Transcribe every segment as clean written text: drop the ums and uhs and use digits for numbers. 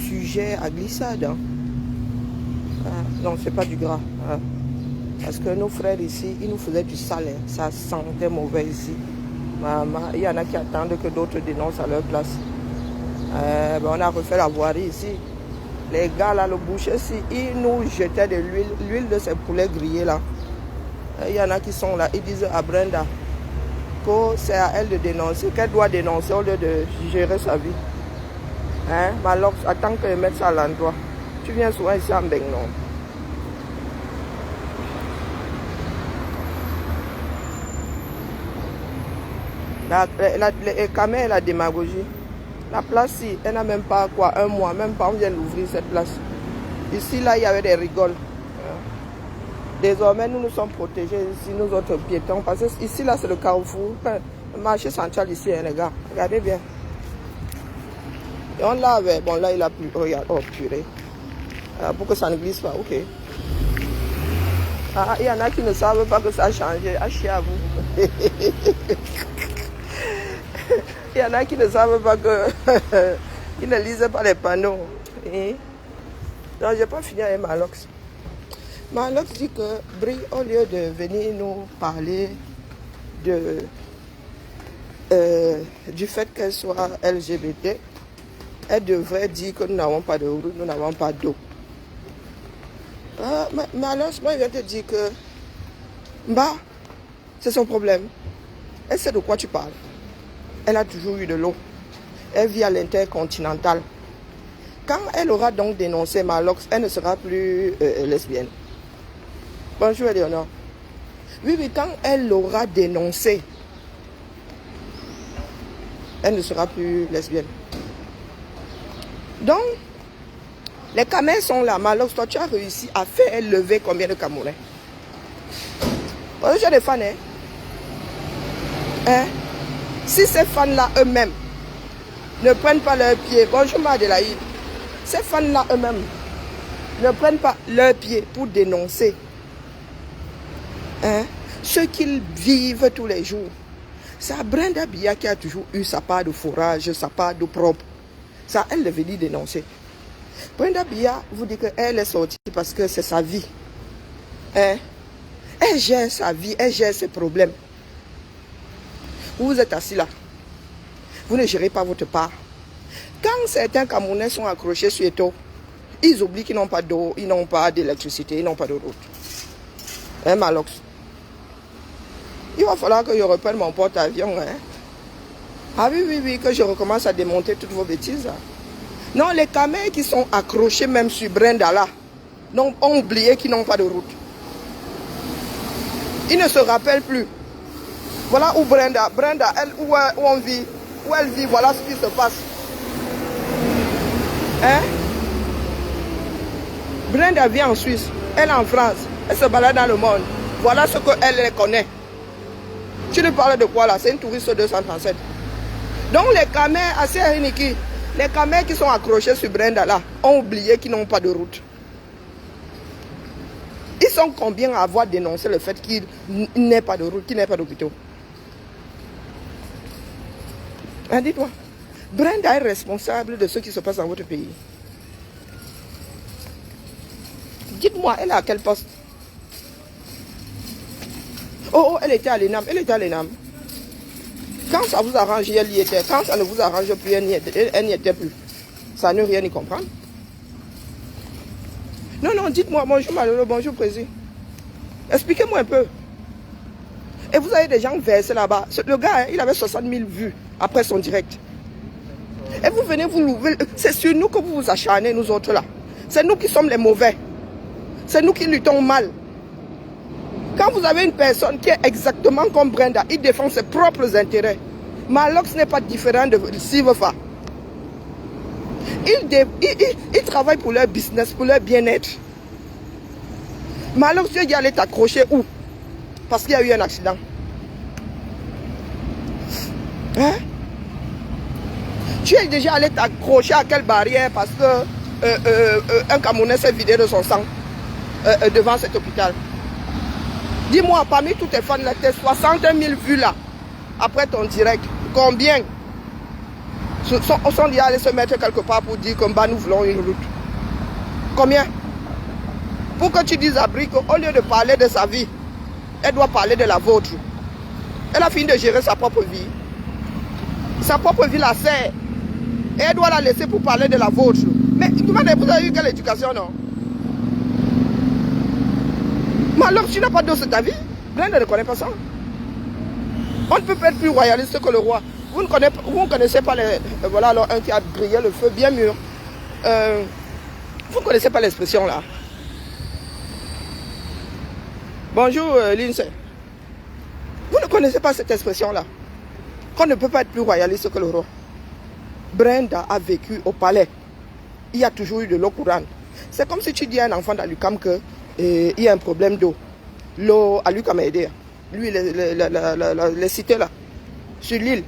sujet à glissade. Hein. Non, c'est pas du gras. Hein. Parce que nos frères ici, ils nous faisaient du sale. Hein. Ça sentait mauvais ici. Il y en a qui attendent que d'autres dénoncent à leur place. On a refait la voirie ici. Les gars là, le boucher ici, ils nous jetaient de l'huile de ces poulets grillés là. Il y en a qui sont là, ils disent à Brenda que c'est à elle de dénoncer, qu'elle doit dénoncer au lieu de gérer sa vie. Hein? Malox, attends que je mette ça à l'endroit. Tu viens souvent ici en Bengnon. Les caméras et la démagogie. La place, si, elle n'a même pas quoi, un mois, même pas, on vient d'ouvrir cette place. Ici, là, il y avait des rigoles. Désormais, nous nous sommes protégés ici, nous autres piétons, parce que ici, là, c'est le carrefour. Le marché central ici, hein, les gars. Regardez bien. Et on l'avait, bon, là, il a pu, regarde, oh, purée. Pour que ça ne glisse pas, ok. Il y en a qui ne savent pas que ça a changé. Ah, chier à vous. Il y en a qui ne savent pas que... ils ne lisent pas les panneaux. Et... Non, je n'ai pas fini avec Malox. Malox dit que Brie, au lieu de venir nous parler du fait qu'elle soit LGBT, elle devrait dire que nous n'avons pas de route, nous n'avons pas d'eau. Malox, moi, je viens te dire que... c'est son problème. Elle sait de quoi tu parles. Elle a toujours eu de l'eau. Elle vit à l'intercontinental. Quand elle aura donc dénoncé Malox, elle ne sera plus lesbienne. Bonjour, Léonore. Oui, quand elle l'aura dénoncé, elle ne sera plus lesbienne. Donc, les Camerounais sont là. Malox, toi, tu as réussi à faire lever combien de Camerounais? J'ai des fans, hein? Si ces fans-là eux-mêmes ne prennent pas leurs pieds, bonjour Madelaïde, ces fans-là eux-mêmes ne prennent pas leurs pieds pour dénoncer ce qu'ils vivent tous les jours. C'est Brenda Biya qui a toujours eu sa part de fourrage, sa part de propre. Ça, elle devait dire dénoncer. Brenda Biya vous dit qu'elle est sortie parce que c'est sa vie. Elle gère sa vie, elle gère ses problèmes. Vous êtes assis là. Vous ne gérez pas votre part. Quand certains Camerounais sont accrochés sur Eto, ils oublient qu'ils n'ont pas d'eau, ils n'ont pas d'électricité, ils n'ont pas de route. Malox. Il va falloir que je reprenne mon porte-avions. Ah oui, que je recommence à démonter toutes vos bêtises. Là. Non, les Camerounais qui sont accrochés même sur Brenda là, ont oublié qu'ils n'ont pas de route. Ils ne se rappellent plus. Voilà où Brenda, elle, où on vit, où elle vit, voilà ce qui se passe. Brenda vit en Suisse, elle est en France, elle se balade dans le monde. Voilà ce qu'elle connaît. Tu lui parles de quoi là? C'est une touriste 237. Donc les Camerounais, assez Riniki, les Camerounais qui sont accrochés sur Brenda là, ont oublié qu'ils n'ont pas de route. Ils sont combien à avoir dénoncé le fait qu'il n'ait pas de route, qu'il n'ait pas d'hôpital? Dites-moi, Brenda est responsable de ce qui se passe dans votre pays. Dites-moi, elle est à quel poste? Oh, elle était à l'ENAM. Elle était à l'ENAM. Quand ça vous arrange, elle y était. Quand ça ne vous arrange plus, elle n'y était plus. Ça ne rien y comprendre. Non, dites-moi, bonjour Malolo, bonjour Président. Expliquez-moi un peu. Et vous avez des gens versés là-bas. Le gars, il avait 60 000 vues après son direct. Et vous venez vous louer. C'est sur nous que vous vous acharnez, nous autres là. C'est nous qui sommes les mauvais. C'est nous qui luttons mal. Quand vous avez une personne qui est exactement comme Brenda, il défend ses propres intérêts. Malox n'est pas différent de Silverfa. Ils travaillent pour leur business, pour leur bien-être. Malox, tu es allé t'accrocher où? Parce qu'il y a eu un accident. Tu es déjà allé t'accrocher à quelle barrière parce que un Camerounais s'est vidé de son sang devant cet hôpital. Dis-moi, parmi tous tes fans, là, tes 60 000 vues là, après ton direct, combien sont dit aller se mettre quelque part pour dire que bah, nous voulons une route. Combien? Pour que tu dises à Brick, au lieu de parler de sa vie, elle doit parler de la vôtre. Elle a fini de gérer sa propre vie. Sa propre vie la sert. Et elle doit la laisser pour parler de la vôtre. Mais demandez, vous avez eu quelle éducation, non? Mais alors, tu n'as pas d'eau sur ta vie? Brenda ne connaît pas ça. On ne peut pas être plus royaliste que le roi. Vous ne connaissez pas les... Voilà alors un qui a grillé le feu bien mûr. Vous ne connaissez pas l'expression là. Bonjour Lindsay. Vous ne connaissez pas cette expression là. Qu'on ne peut pas être plus royaliste que le roi. Brenda a vécu au palais. Il y a toujours eu de l'eau courante. C'est comme si tu dis à un enfant d'Alucam qu'il y a un problème d'eau. L'eau à Lucam a aidé. Lui, les cités là, sur l'île.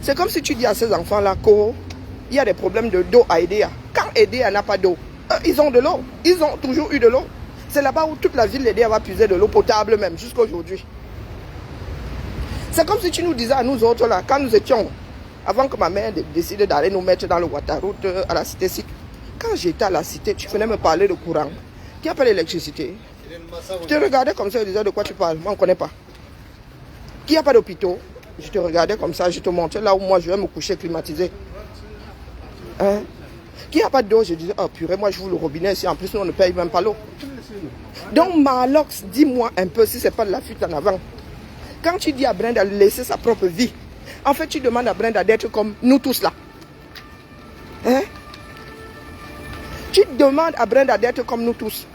C'est comme si tu dis à ces enfants-là qu'il y a des problèmes d'eau à Edea. Quand Edea n'a pas d'eau, ils ont de l'eau. Ils ont toujours eu de l'eau. C'est là-bas où toute la ville d'Edea va puiser de l'eau potable même, jusqu'à aujourd'hui. C'est comme si tu nous disais à nous autres là, quand nous étions, avant que ma mère décide d'aller nous mettre dans le Waterroute à la cité SIC, quand j'étais à la cité, tu venais me parler de courant. Qui n'a pas l'électricité? Je te regardais comme ça, je disais de quoi tu parles. Moi, on ne connaît pas. Qui n'a pas d'hôpitaux? Je te regardais comme ça, je te montrais là où moi je vais me coucher climatisé. Hein? Qui n'a pas d'eau? Je disais, oh purée, moi je vous le robinet ici, en plus nous on ne paye même pas l'eau. Donc Malox, dis-moi un peu si ce n'est pas de la fuite en avant. Quand tu dis à Brenda de laisser sa propre vie, en fait tu demandes à Brenda d'être comme nous tous là. Hein? Tu demandes à Brenda d'être comme nous tous.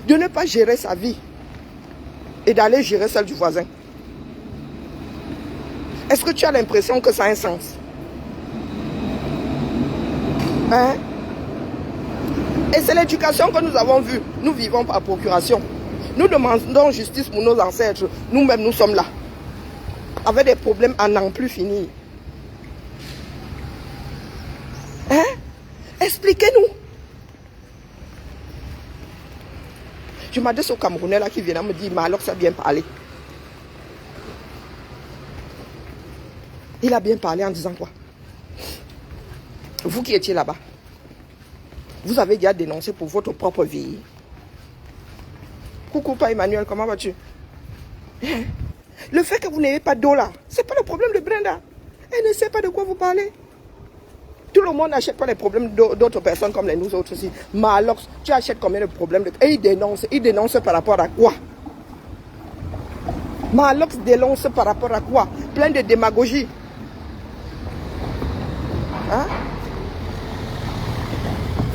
De ne pas gérer sa vie et d'aller gérer celle du voisin. Est-ce que tu as l'impression que ça a un sens? Hein? Et c'est l'éducation que nous avons vue. Nous vivons par procuration. Nous demandons justice pour nos ancêtres. Nous-mêmes, nous sommes là. Avec des problèmes à n'en plus finir. Hein? Expliquez-nous. Je m'adresse au Camerounais là qui vient me dire, mais alors ça a bien parlé. Il a bien parlé en disant quoi? Vous qui étiez là-bas, vous avez déjà dénoncé pour votre propre vie. Coucou, pas Emmanuel, comment vas-tu? Le fait que vous n'ayez pas d'eau là, c'est pas le problème de Brenda. Elle ne sait pas de quoi vous parlez. Tout le monde n'achète pas les problèmes d'autres personnes comme les nous autres aussi. Malox, tu achètes combien de problèmes Et il dénonce par rapport à quoi? Malox dénonce par rapport à quoi? Plein de démagogie. Hein?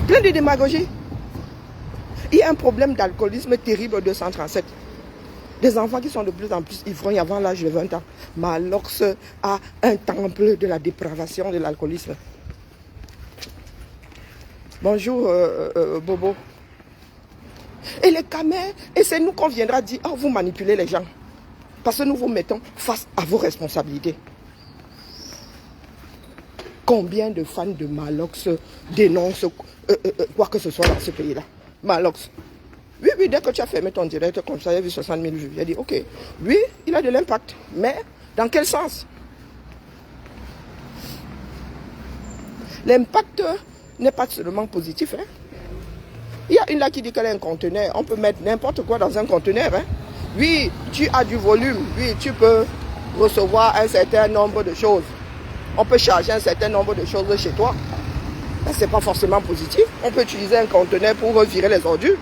Plein de démagogie. Il y a un problème d'alcoolisme terrible au 237. Des enfants qui sont de plus en plus ivrognes avant l'âge de 20 ans. Malox a un temple de la dépravation de l'alcoolisme. Bonjour Bobo. Et les camers, et c'est nous qu'on viendra dire, oh vous manipulez les gens. Parce que nous vous mettons face à vos responsabilités. Combien de fans de Malox dénoncent quoi que ce soit dans ce pays-là? Malox. Oui, dès que tu as fermé ton direct comme ça, il y a vu 60 000 vues. J'ai dit, ok, oui, il a de l'impact. Mais dans quel sens? L'impact n'est pas seulement positif. Hein? Il y a une là qui dit qu'elle est un conteneur. On peut mettre n'importe quoi dans un conteneur. Hein? Oui, tu as du volume. Oui, tu peux recevoir un certain nombre de choses. On peut charger un certain nombre de choses chez toi. Mais ce n'est pas forcément positif. On peut utiliser un conteneur pour virer les ordures.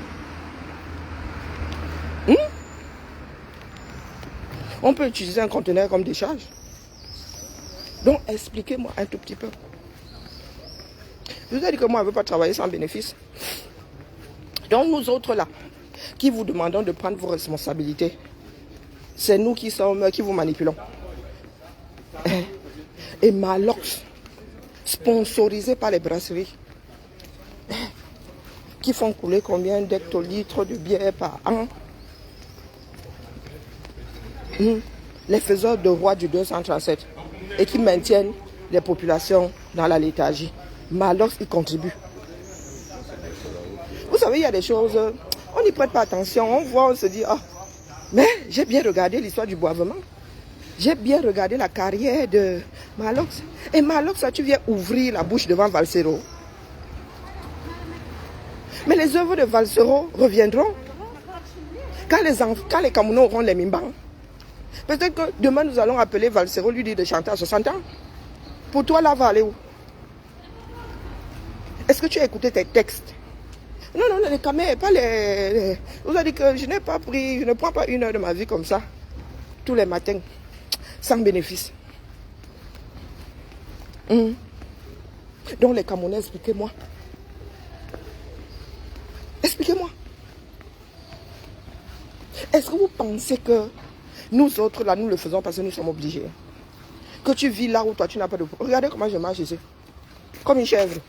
On peut utiliser un conteneur comme décharge. Donc, expliquez-moi un tout petit peu. Je vous ai dit que moi, je ne veux pas travailler sans bénéfice. Donc, nous autres là, qui vous demandons de prendre vos responsabilités, c'est nous qui vous manipulons. Et Malox, sponsorisé par les brasseries, qui font couler combien d'hectolitres de bière par an? Les faiseurs de roi du 237 et qui maintiennent les populations dans la léthargie. Malox y contribue. Vous savez, il y a des choses, on n'y prête pas attention, on voit, on se dit, ah, mais j'ai bien regardé l'histoire du boisement. J'ai bien regardé la carrière de Malox. Et Malox, tu viens ouvrir la bouche devant Valsero. Mais les œuvres de Valsero reviendront quand les Camerounais auront les mimbans. Peut-être que demain nous allons appeler Valsero, lui dire de chanter à 60 ans. Pour toi, là, va aller où? Est-ce que tu as écouté tes textes? Non, non, les caméras, pas les... Vous avez dit que je ne prends pas 1 heure de ma vie comme ça, tous les matins, sans bénéfice. Donc les Camerounais, expliquez-moi. Expliquez-moi. Est-ce que vous pensez que nous autres, là, nous le faisons parce que nous sommes obligés? Que tu vis là où toi, tu n'as pas de... Regardez comment je marche ici. Comme une chèvre.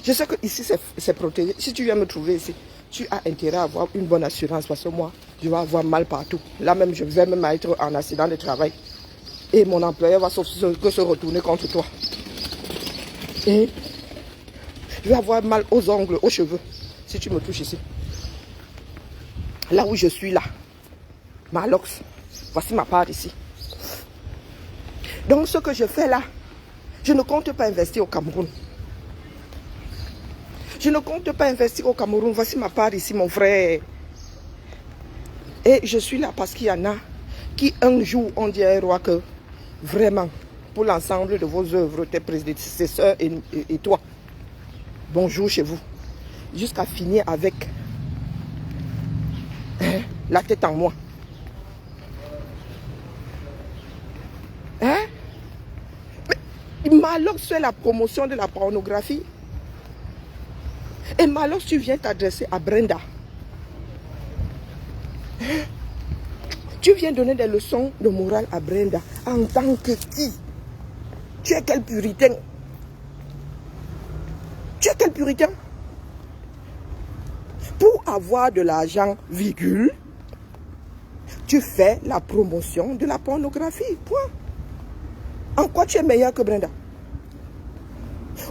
Je sais que ici, c'est protégé. Si tu viens me trouver ici, tu as intérêt à avoir une bonne assurance parce que moi, je vais avoir mal partout. Là même, je vais même être en accident de travail. Et mon employeur va se retourner contre toi. Et je vais avoir mal aux ongles, aux cheveux, si tu me touches ici. Là où je suis là, Malox, voici ma part ici. Donc ce que je fais là, je ne compte pas investir au Cameroun. Je ne compte pas investir au Cameroun, voici ma part ici, mon frère. Et je suis là parce qu'il y en a qui un jour ont dit à un roi que vraiment, pour l'ensemble de vos œuvres, tes prédécesseurs et toi, bonjour chez vous. Jusqu'à finir avec la tête en moi. Hein? Mais Malox fait la promotion de la pornographie. Et Malox, tu viens t'adresser à Brenda. Tu viens donner des leçons de morale à Brenda. En tant que qui? Tu es quel puritain? Tu es quel puritain? Pour avoir de l'argent, virgule, tu fais la promotion de la pornographie. Point. En quoi tu es meilleur que Brenda?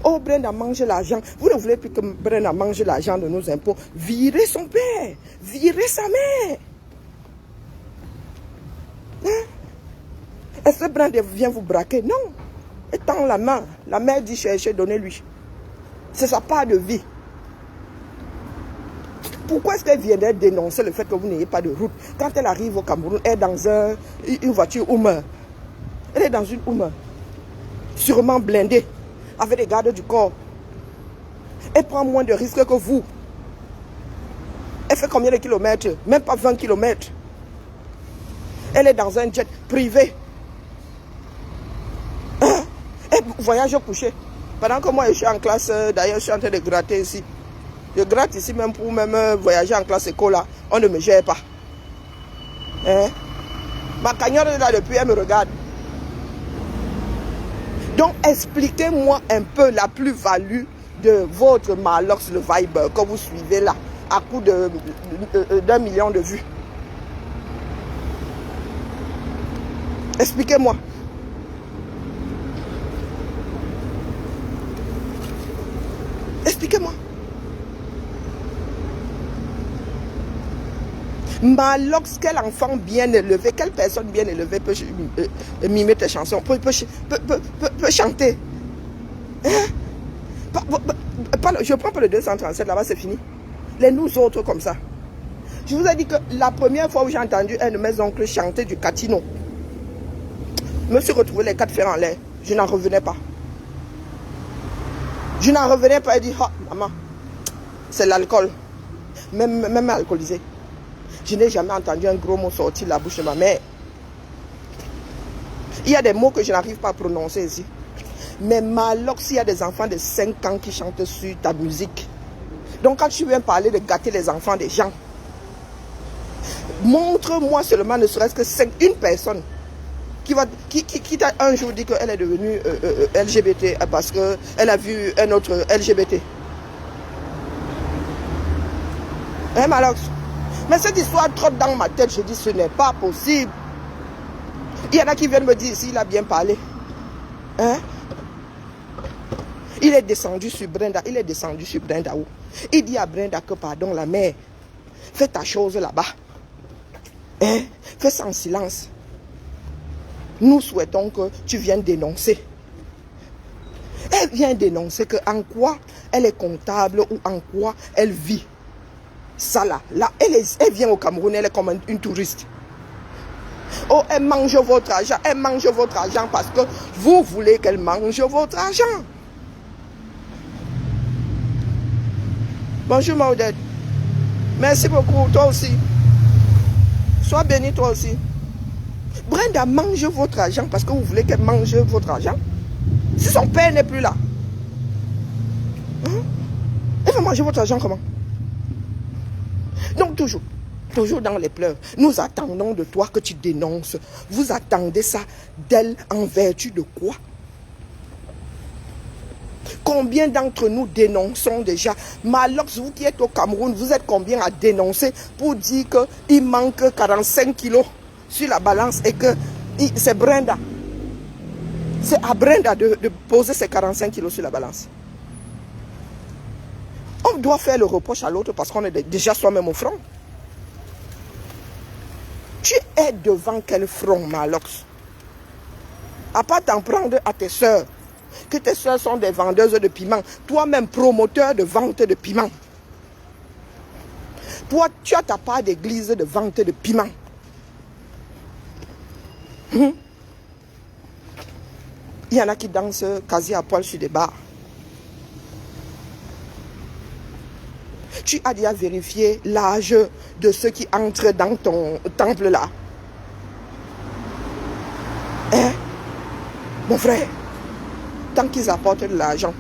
Oh, Brenda mange l'argent. Vous ne voulez plus que Brenda mange l'argent de nos impôts. Virez son père. Virez sa mère. Hein? Est-ce que Brenda vient vous braquer? Non. Et tend la main. La mère dit cherchez, donnez-lui. C'est sa part de vie. Pourquoi est-ce qu'elle viendrait dénoncer le fait que vous n'ayez pas de route? Quand elle arrive au Cameroun, elle est dans une voiture Hummer. Elle est dans une Hummer. Sûrement blindée. Avec des gardes du corps. Elle prend moins de risques que vous. Elle fait combien de kilomètres? Même pas 20 kilomètres. Elle est dans un jet privé. Hein? Elle voyage au coucher. Pendant que moi je suis en classe, d'ailleurs je suis en train de gratter ici. Je gratte ici même pour même voyager en classe école là. On ne me gère pas. Hein? Ma cagnotte est là depuis, elle me regarde. Donc expliquez-moi un peu la plus-value de votre Malox, le Viber que vous suivez là, à coup d'1 million de vues. Expliquez-moi. Expliquez-moi. Malox, quel enfant bien élevé, quelle personne bien élevée peut mimer tes chansons, peut chanter. Hein? Je prends pas le 237, là-bas c'est fini. Les nous autres comme ça. Je vous ai dit que la première fois où j'ai entendu un de mes oncles chanter du Catino, je me suis retrouvé les 4 fers en l'air. Je n'en revenais pas. Je n'en revenais pas et dit, oh maman, c'est l'alcool. Même alcoolisé. Je n'ai jamais entendu un gros mot sortir de la bouche de ma mère. Il y a des mots que je n'arrive pas à prononcer ici. Mais Malox, il y a des enfants de 5 ans qui chantent sur ta musique. Donc quand tu viens parler de gâter les enfants des gens, montre-moi seulement ne serait-ce que une personne qui t'a un jour dit qu'elle est devenue LGBT parce qu'elle a vu un autre LGBT. Hein Malox? Mais cette histoire trotte dans ma tête, je dis ce n'est pas possible. Il y en a qui viennent me dire ici, il a bien parlé. Hein? Il est descendu sur Brenda. Il est descendu sur Brenda où? Il dit à Brenda que pardon la mère, fais ta chose là-bas. Hein? Fais ça en silence. nous souhaitons que tu viennes dénoncer. Elle vient dénoncer que en quoi elle est comptable ou en quoi elle vit. Ça là, elle vient au Cameroun, elle est comme une touriste. Oh, elle mange votre argent, parce que vous voulez qu'elle mange votre argent. Bonjour Maudette. Merci beaucoup, toi aussi. Sois béni toi aussi. Brenda mange votre argent parce que vous voulez qu'elle mange votre argent. Si son père n'est plus là, hein? Elle va manger votre argent comment? Donc toujours dans les pleurs. Nous attendons de toi que tu dénonces. Vous attendez ça d'elle en vertu de quoi? Combien d'entre nous dénonçons déjà? Malox, vous qui êtes au Cameroun, vous êtes combien à dénoncer pour dire qu'il manque 45 kilos sur la balance et que c'est Brenda. C'est à Brenda de poser ses 45 kilos sur la balance. On doit faire le reproche à l'autre parce qu'on est déjà soi-même au front. Tu es devant quel front, Malox? À part t'en prendre à tes soeurs, que tes soeurs sont des vendeuses de piment, toi-même promoteur de vente de piment. Toi, tu as ta part d'église de vente de piment. Il y en a qui dansent quasi à poil sur des bars. Tu as déjà vérifié l'âge de ceux qui entrent dans ton temple là? Hein? Mon frère, tant qu'ils apportent de l'argent,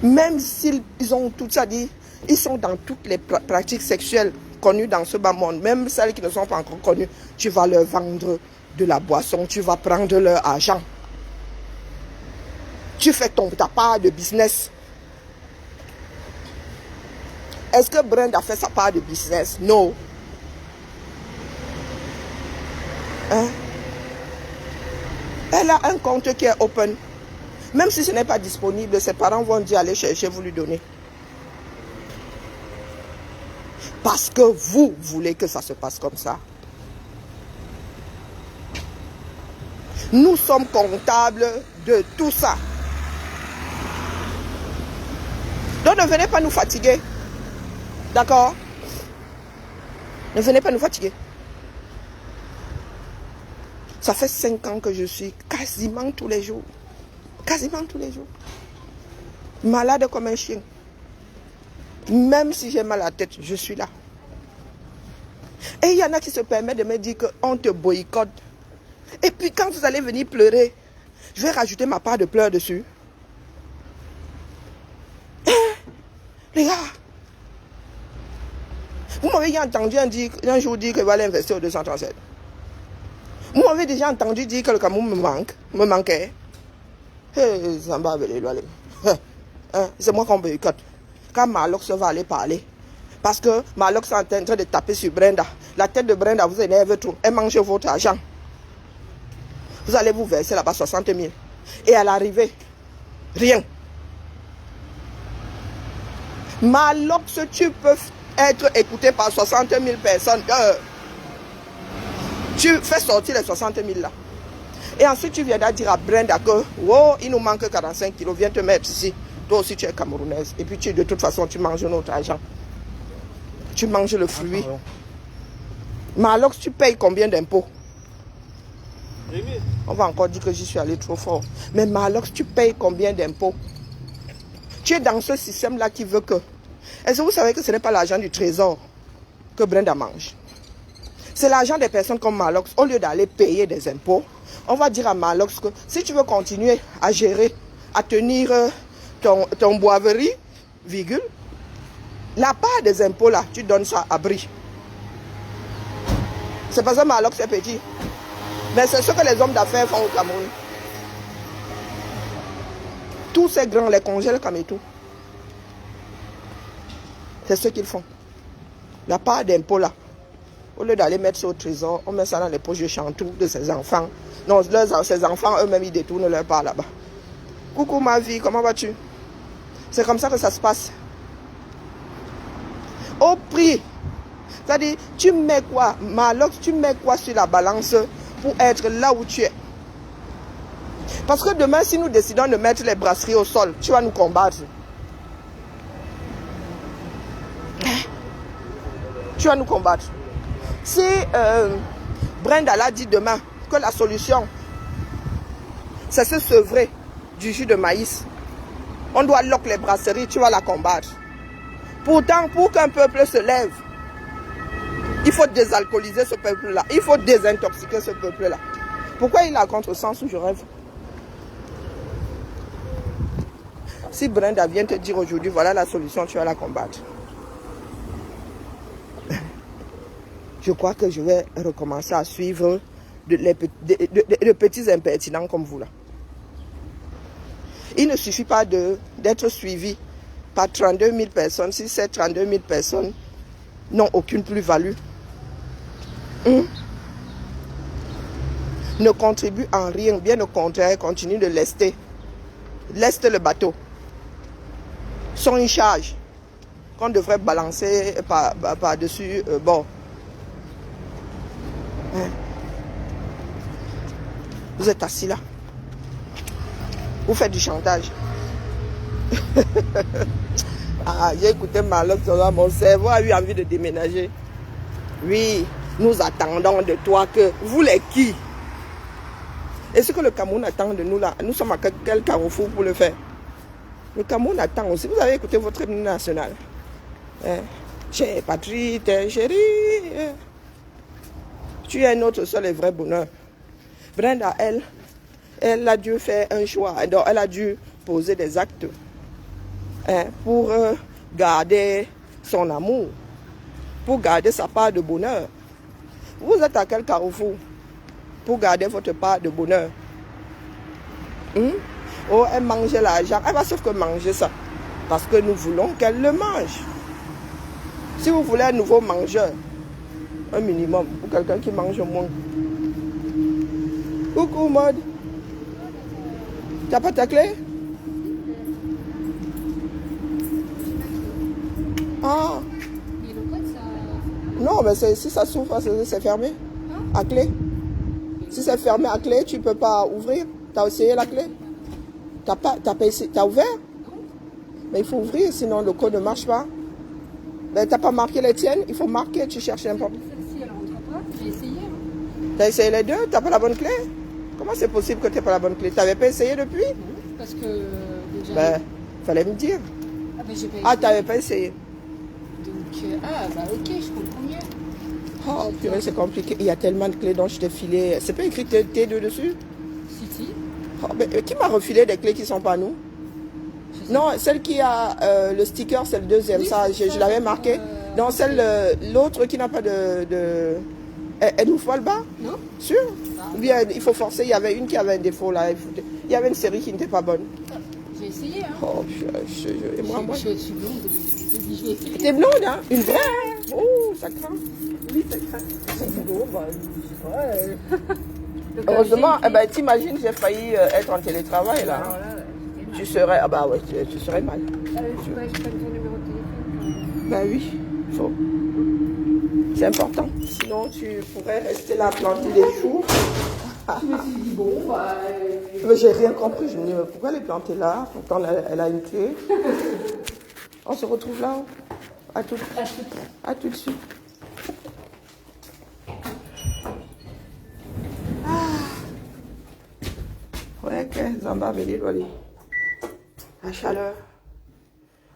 même s'ils ont tout ça dit, ils sont dans toutes les pratiques sexuelles connues dans ce bas monde, même celles qui ne sont pas encore connues, tu vas leur vendre de la boisson, tu vas prendre leur argent. Tu fais ta part de business. Est-ce que Brenda a fait sa part de business? Non. Hein? Elle a un compte qui est open. Même si ce n'est pas disponible, ses parents vont dire allez chercher, vous lui donnez. Parce que vous voulez que ça se passe comme ça. Nous sommes comptables de tout ça. Donc ne venez pas nous fatiguer. D'accord? Ne venez pas nous fatiguer. Ça fait 5 ans que je suis quasiment tous les jours. Quasiment tous les jours. Malade comme un chien. Même si j'ai mal à la tête, je suis là. Et il y en a qui se permettent de me dire qu'on te boycotte. Et puis quand vous allez venir pleurer, je vais rajouter ma part de pleurs dessus. Les gars, vous m'avez entendu un jour dire que je vais aller investir au 237. Vous m'avez déjà entendu dire que le Cameroun me manquait. Hey, c'est moi qu'on boycotte. Quand Malox va aller parler, parce que Malox est en train de taper sur Brenda. La tête de Brenda vous énerve trop. Elle mange votre argent. Vous allez vous verser là-bas 60 000. Et à l'arrivée, rien. Malox, tu peux être écouté par 60 000 personnes. Tu fais sortir les 60 000 là. Et ensuite, tu viendras dire à Brenda que oh, il nous manque 45 kilos, viens te mettre ici. Toi aussi, tu es camerounaise. Et puis, de toute façon, tu manges notre argent. Tu manges le fruit. Malox, tu payes combien d'impôts? On va encore dire que j'y suis allé trop fort. Mais Malox, tu payes combien d'impôts? Tu es dans ce système-là qui veut que... Est-ce que vous savez que ce n'est pas l'argent du trésor que Brenda mange? C'est l'argent des personnes comme Malox. Au lieu d'aller payer des impôts, on va dire à Malox que si tu veux continuer à gérer, à tenir ton boiverie, virgule, la part des impôts là, tu donnes ça à Brie. C'est parce que Malox est petit. Mais c'est ce que les hommes d'affaires font au Cameroun. Tous ces grands les congèlent comme et tout. C'est ce qu'ils font. La part d'impôts là, au lieu d'aller mettre ça au trésor, on met ça dans les poches de chantou de ses enfants. Non, ses enfants eux-mêmes, ils détournent leur part là-bas. Coucou ma vie, comment vas-tu? C'est comme ça que ça se passe. Au prix. C'est-à-dire, tu mets quoi, Malox, tu mets quoi sur la balance pour être là où tu es. Parce que demain, si nous décidons de mettre les brasseries au sol, tu vas nous combattre. Tu vas nous combattre. Si Brenda l'a dit demain que la solution, c'est se sevrer du jus de maïs, on doit loquer les brasseries, tu vas la combattre. Pourtant, pour qu'un peuple se lève, il faut désalcooliser ce peuple-là. Il faut désintoxiquer ce peuple-là. Pourquoi il a contre-sens où je rêve? Si Brenda vient te dire aujourd'hui, voilà la solution, tu vas la combattre. Je crois que je vais recommencer à suivre de petits impertinents comme vous là. Il ne suffit pas d'être suivi par 32 000 personnes si ces 32 000 personnes n'ont aucune plus-value. Ne contribue en rien, bien au contraire, continue de lester. Leste le bateau. Sont une charge qu'on devrait balancer par-dessus bord. Vous êtes assis là. Vous faites du chantage. Ah, j'ai écouté Marlotte, mon cerveau a eu envie de déménager. Oui, nous attendons de toi que... Vous les qui? Et ce que le Cameroun attend de nous là, nous sommes à quel carrefour pour le faire? Le Cameroun attend aussi. Vous avez écouté votre hymne national. Chère patrie, t'es chérie. Tu es notre seul et vrai bonheur. Brenda, elle a dû faire un choix. Donc, elle a dû poser des actes pour garder son amour, pour garder sa part de bonheur. Vous êtes à quel carrefour pour garder votre part de bonheur? Oh, elle mange l'argent. Elle va sauf que manger ça. Parce que nous voulons qu'elle le mange. Si vous voulez un nouveau mangeur, un minimum, ou quelqu'un qui mange moins. Coucou, Maud. Tu n'as pas ta clé? Ah. Non, mais si ça s'ouvre, c'est fermé. À clé. Si c'est fermé à clé, tu ne peux pas ouvrir. Tu as essayé la clé? T'as ouvert? Mais il faut ouvrir, sinon le code ne marche pas. Mais tu n'as pas marqué les tiennes? Il faut marquer, tu cherches n'importe. Celle-ci, elle rentre pas. J'ai essayé. Tu as essayé les deux? Tu n'as pas la bonne clé? Comment c'est possible que tu n'aies pas la bonne clé? Tu n'avais pas essayé depuis? Non, parce que déjà... Ben, fallait me dire. Ah, ben, j'ai pas essayé. Ah, tu n'avais pas essayé. Donc, bah ok, je comprends mieux. Oh, purée, c'est compliqué. Il y a tellement de clés dont je t'ai filé. C'est pas écrit T2 dessus? Si. Oh, mais, qui m'a refilé des clés qui ne sont pas nous? Non, celle qui a le sticker, c'est le deuxième. Oui, ça, je l'avais marqué. Non, l'autre qui n'a pas de... Elle n'ouvre pas le bas? Non. Sûr? Ou bien il faut forcer. Il y avait une qui avait un défaut là. Il y avait une série qui n'était pas bonne. J'ai essayé, hein. Oh, et moi. Je suis blonde. T'es blonde, hein? Une vraie? Oh, ça craint. Oui, ça craint. C'est bon, bah, je sais pas. Heureusement, t'imagines, j'ai failli être en télétravail là. Alors là, tu serais, ah bah ouais, tu serais mal. Je prends ton numéro de téléphone. Bah oui, il faut. C'est important. Sinon, tu pourrais rester là planter des choux. Je me suis dit, bon, bah... Mais j'ai rien compris. Je me dis, mais pourquoi elle est plantée là? Pourtant, elle a une clé. On se retrouve là. À tout de suite. Ouais, que Zamba me dit, voilà. La chaleur.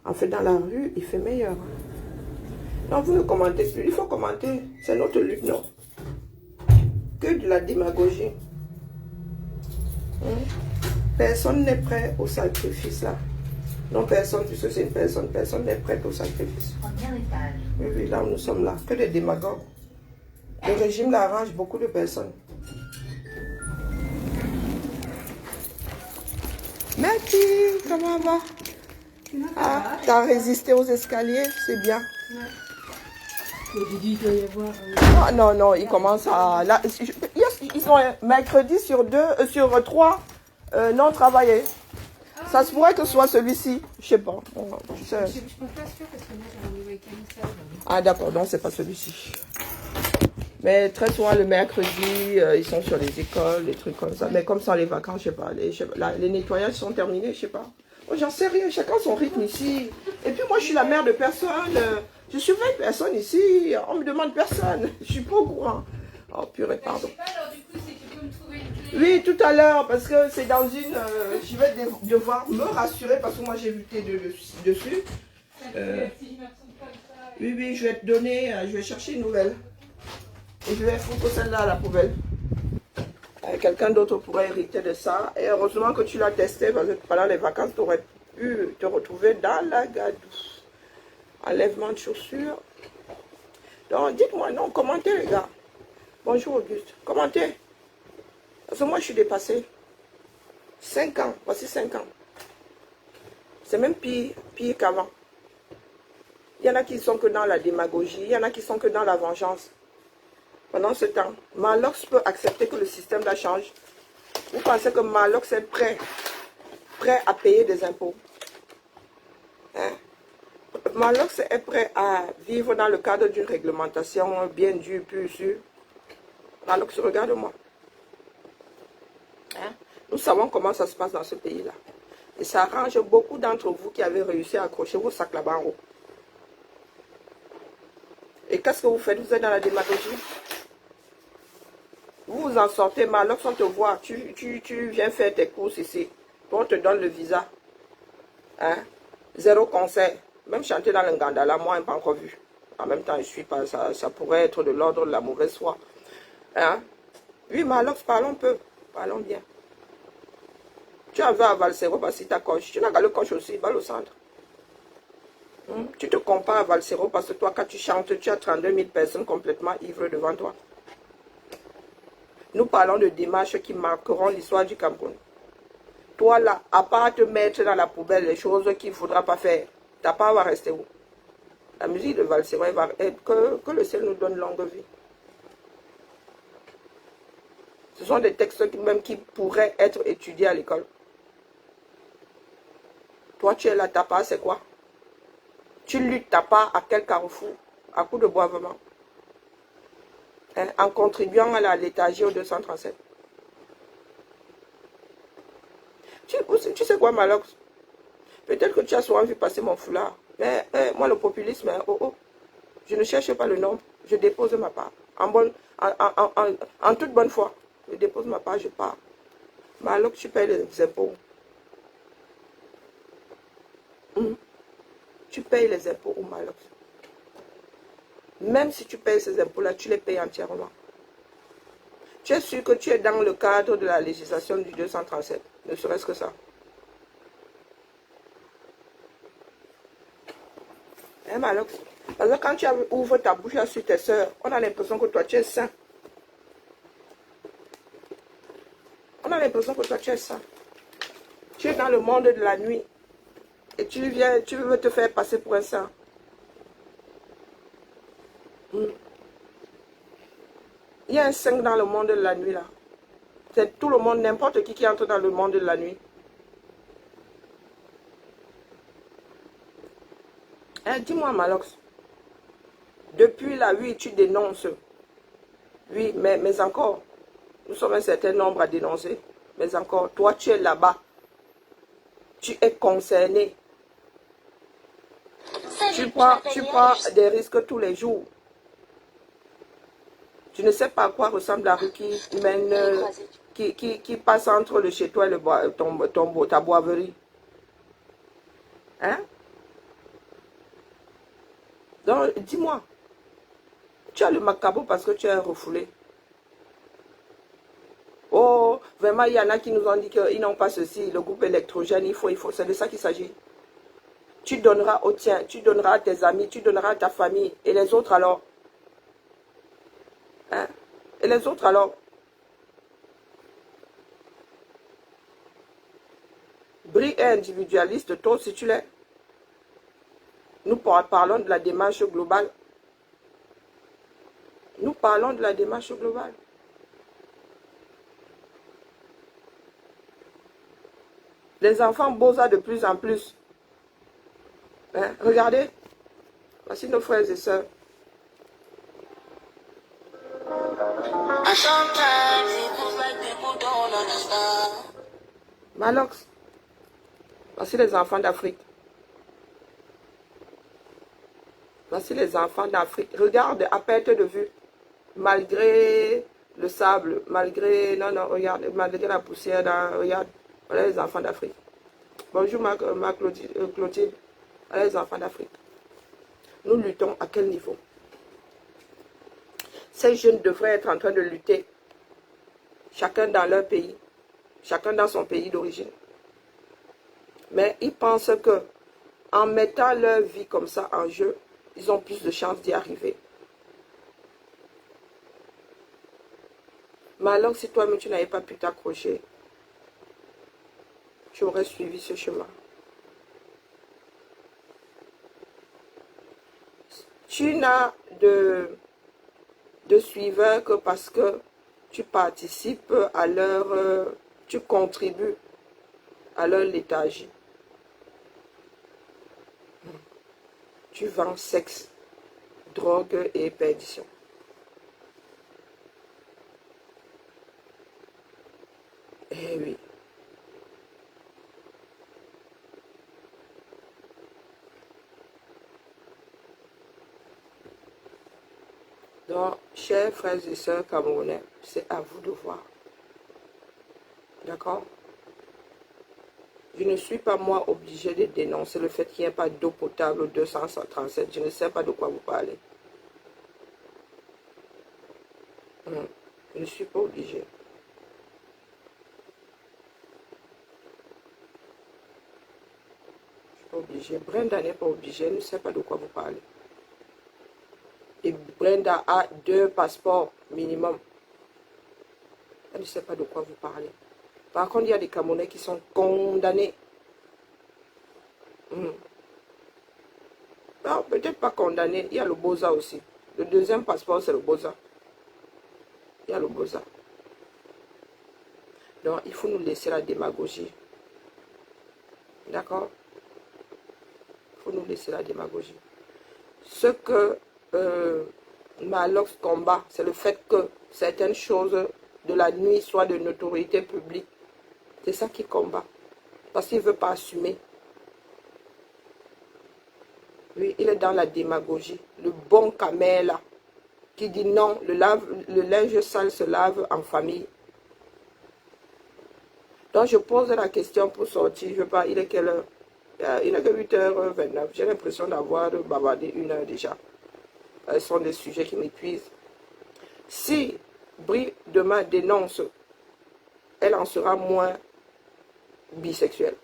En fait, dans la rue, il fait meilleur. Non, vous ne commentez plus. Il faut commenter. C'est notre lutte, non? Que de la démagogie. Personne n'est prêt au sacrifice, là. Non, personne, puisque c'est une personne. Personne n'est prêt au sacrifice. Premier étage. Oui, là où nous sommes là. Que des démagogues. Le régime l'arrange beaucoup de personnes. Merci, comment va? Ah, t'as résisté aux escaliers, c'est bien. Non, ils commencent à... Là, ils ont un mercredi sur 3 non travaillé. Ça se pourrait que ce soit celui-ci, je sais pas. Bon, Je suis pas sûre parce que moi j'ai un nouveau avec un message. Ah d'accord, donc c'est pas celui-ci. Mais très souvent, le mercredi, ils sont sur les écoles, des trucs comme ça. Mais comme ça, les vacances, je sais pas, les nettoyages sont terminés, je sais pas. Moi, j'en sais rien, chacun son rythme ici. Et puis moi, je suis la mère de personne. Je surveille personne ici. On me demande personne. Je suis pas au courant. Oh purée, pardon. Je sais pas, alors du coup, c'est que tu peux me trouver une clé. Oui, tout à l'heure, parce que c'est dans une... je vais devoir me rassurer, parce que moi, j'ai vu tes dessus. Oui, oui, je vais te donner, je vais chercher une nouvelle. Et je vais foutre celle-là à la poubelle. Quelqu'un d'autre pourrait hériter de ça. Et heureusement que tu l'as testé, parce que pendant les vacances, tu aurais pu te retrouver dans la gadoue. Enlèvement de chaussures. Donc, dites-moi, non, commentez les gars. Bonjour Auguste, commentez. Parce que moi, je suis dépassée. 5 ans, voici 5 ans. C'est même pire qu'avant. Il y en a qui sont que dans la démagogie, il y en a qui sont que dans la vengeance. Pendant ce temps, Marlox peut accepter que le système la change. Vous pensez que Marlox est prêt à payer des impôts? Hein? Marlox est prêt à vivre dans le cadre d'une réglementation bien dure, plus sûre. Marlox, regarde-moi. Hein? Nous savons comment ça se passe dans ce pays-là. Et ça arrange beaucoup d'entre vous qui avez réussi à accrocher vos sacs là-bas en haut. Et qu'est-ce que vous faites? Vous êtes dans la démagogie. Vous vous en sortez mal. Lorsqu'on te voit, tu viens faire tes courses ici. On te donne le visa. Hein? Zéro conseil. Même chanter dans le Ngandala, moi, je n'ai pas encore vu. En même temps, je suis pas, ça pourrait être de l'ordre de la mauvaise foi. Hein? Oui, Malox, parlons peu. Parlons bien. Tu avais à Valsero, si ta coche. Tu n'as qu'à le coche aussi, balle au centre. Tu te compares à Valsero parce que toi, quand tu chantes, tu as 32 000 personnes complètement ivres devant toi. Nous parlons de démarches qui marqueront l'histoire du Cameroun. Toi là, à part te mettre dans la poubelle les choses qu'il ne faudra pas faire, ta part va rester où? La musique de Valsero va être que le ciel nous donne longue vie. Ce sont des textes qui pourraient être étudiés à l'école. Toi, tu es là, ta part, c'est quoi? Tu luttes ta part à quel carrefour? À coup de boivement. Hein, en contribuant à la léthargie au 237. Tu sais quoi, Malox? Peut-être que tu as souvent vu passer mon foulard. Mais moi, le populisme, je ne cherche pas le nombre. Je dépose ma part. En toute bonne foi. Je dépose ma part, je pars. Malox, tu payes les impôts. Tu payes les impôts au Malox. Même si tu payes ces impôts-là, tu les payes entièrement. Tu es sûr que tu es dans le cadre de la législation du 237. Ne serait-ce que ça. Hein, Malox? Parce que quand tu ouvres ta bouche sur tes soeurs, on a l'impression que toi, tu es saint. On a l'impression que toi, tu es saint. Tu es dans le monde de la nuit. Et tu veux te faire passer pour un saint. Il y a un 5 dans le monde de la nuit là. C'est tout le monde, n'importe qui entre dans le monde de la nuit. Hein, dis-moi Malox. Depuis là, oui, tu dénonces. Oui, mais encore, nous sommes un certain nombre à dénoncer. Mais encore, toi tu es là-bas. Tu es concerné. Tu prends des risques tous les jours. Tu ne sais pas à quoi ressemble la rue qui mène, qui passe entre le chez toi et ta boiverie. Hein? Donc, dis-moi, tu as le macabre parce que tu es refoulé. Oh, vraiment, il y en a qui nous ont dit qu'ils n'ont pas ceci, le groupe électrogène, il faut, c'est de ça qu'il s'agit. Tu donneras au tien, tu donneras à tes amis, tu donneras à ta famille. Et les autres alors? Hein? Et les autres alors? Brie est individualiste, toi aussi tu l'es. Nous parlons de la démarche globale. Nous parlons de la démarche globale. Les enfants bossent de plus en plus. Hein? Regardez. Voici nos frères et sœurs. Malox. Voici les enfants d'Afrique. Voici les enfants d'Afrique. Regarde à perte de vue. Malgré le sable, malgré... Non, non, regarde. Malgré la poussière, regarde. Voilà les enfants d'Afrique. Bonjour ma Clotilde. Voilà les enfants d'Afrique. Nous luttons à quel niveau? Ces jeunes devraient être en train de lutter. Chacun dans leur pays. Chacun dans son pays d'origine. Mais ils pensent que en mettant leur vie comme ça en jeu, ils ont plus de chances d'y arriver. Mais alors si toi-même tu n'avais pas pu t'accrocher, tu aurais suivi ce chemin. Tu n'as de suiveurs que parce que tu participes à leur... tu contribues à leur léthargie. Tu vends sexe, drogue et perdition. Eh oui. Donc, chers frères et sœurs camerounais, c'est à vous de voir. D'accord? Je ne suis pas, moi, obligé de dénoncer le fait qu'il n'y ait pas d'eau potable au 237. Je ne sais pas de quoi vous parlez. Je ne suis pas obligé. Je ne suis pas obligé. Brenda n'est pas obligée. Elle ne sait pas de quoi vous parlez. Et Brenda a 2 passeports minimum. Elle ne sait pas de quoi vous parlez. Par contre, il y a des Camerounais qui sont condamnés. Non, peut-être pas condamnés. Il y a le Boza aussi. Le 2e passeport, c'est le Boza. Il y a le Boza. Donc, il faut nous laisser la démagogie. D'accord? Il faut nous laisser la démagogie. Ce que Malox combat, c'est le fait que certaines choses de la nuit soient de notoriété publique. C'est ça qu'il combat. Parce qu'il ne veut pas assumer. Lui, il est dans la démagogie. Le bon camé là, qui dit non, le linge sale se lave en famille. Donc je pose la question pour sortir. Je sais pas, il est quelle heure? Il n'est que 8h29. J'ai l'impression d'avoir bavardé 1 heure déjà. Ce sont des sujets qui m'épuisent. Si Brie demain dénonce, elle en sera moins bisexuelle.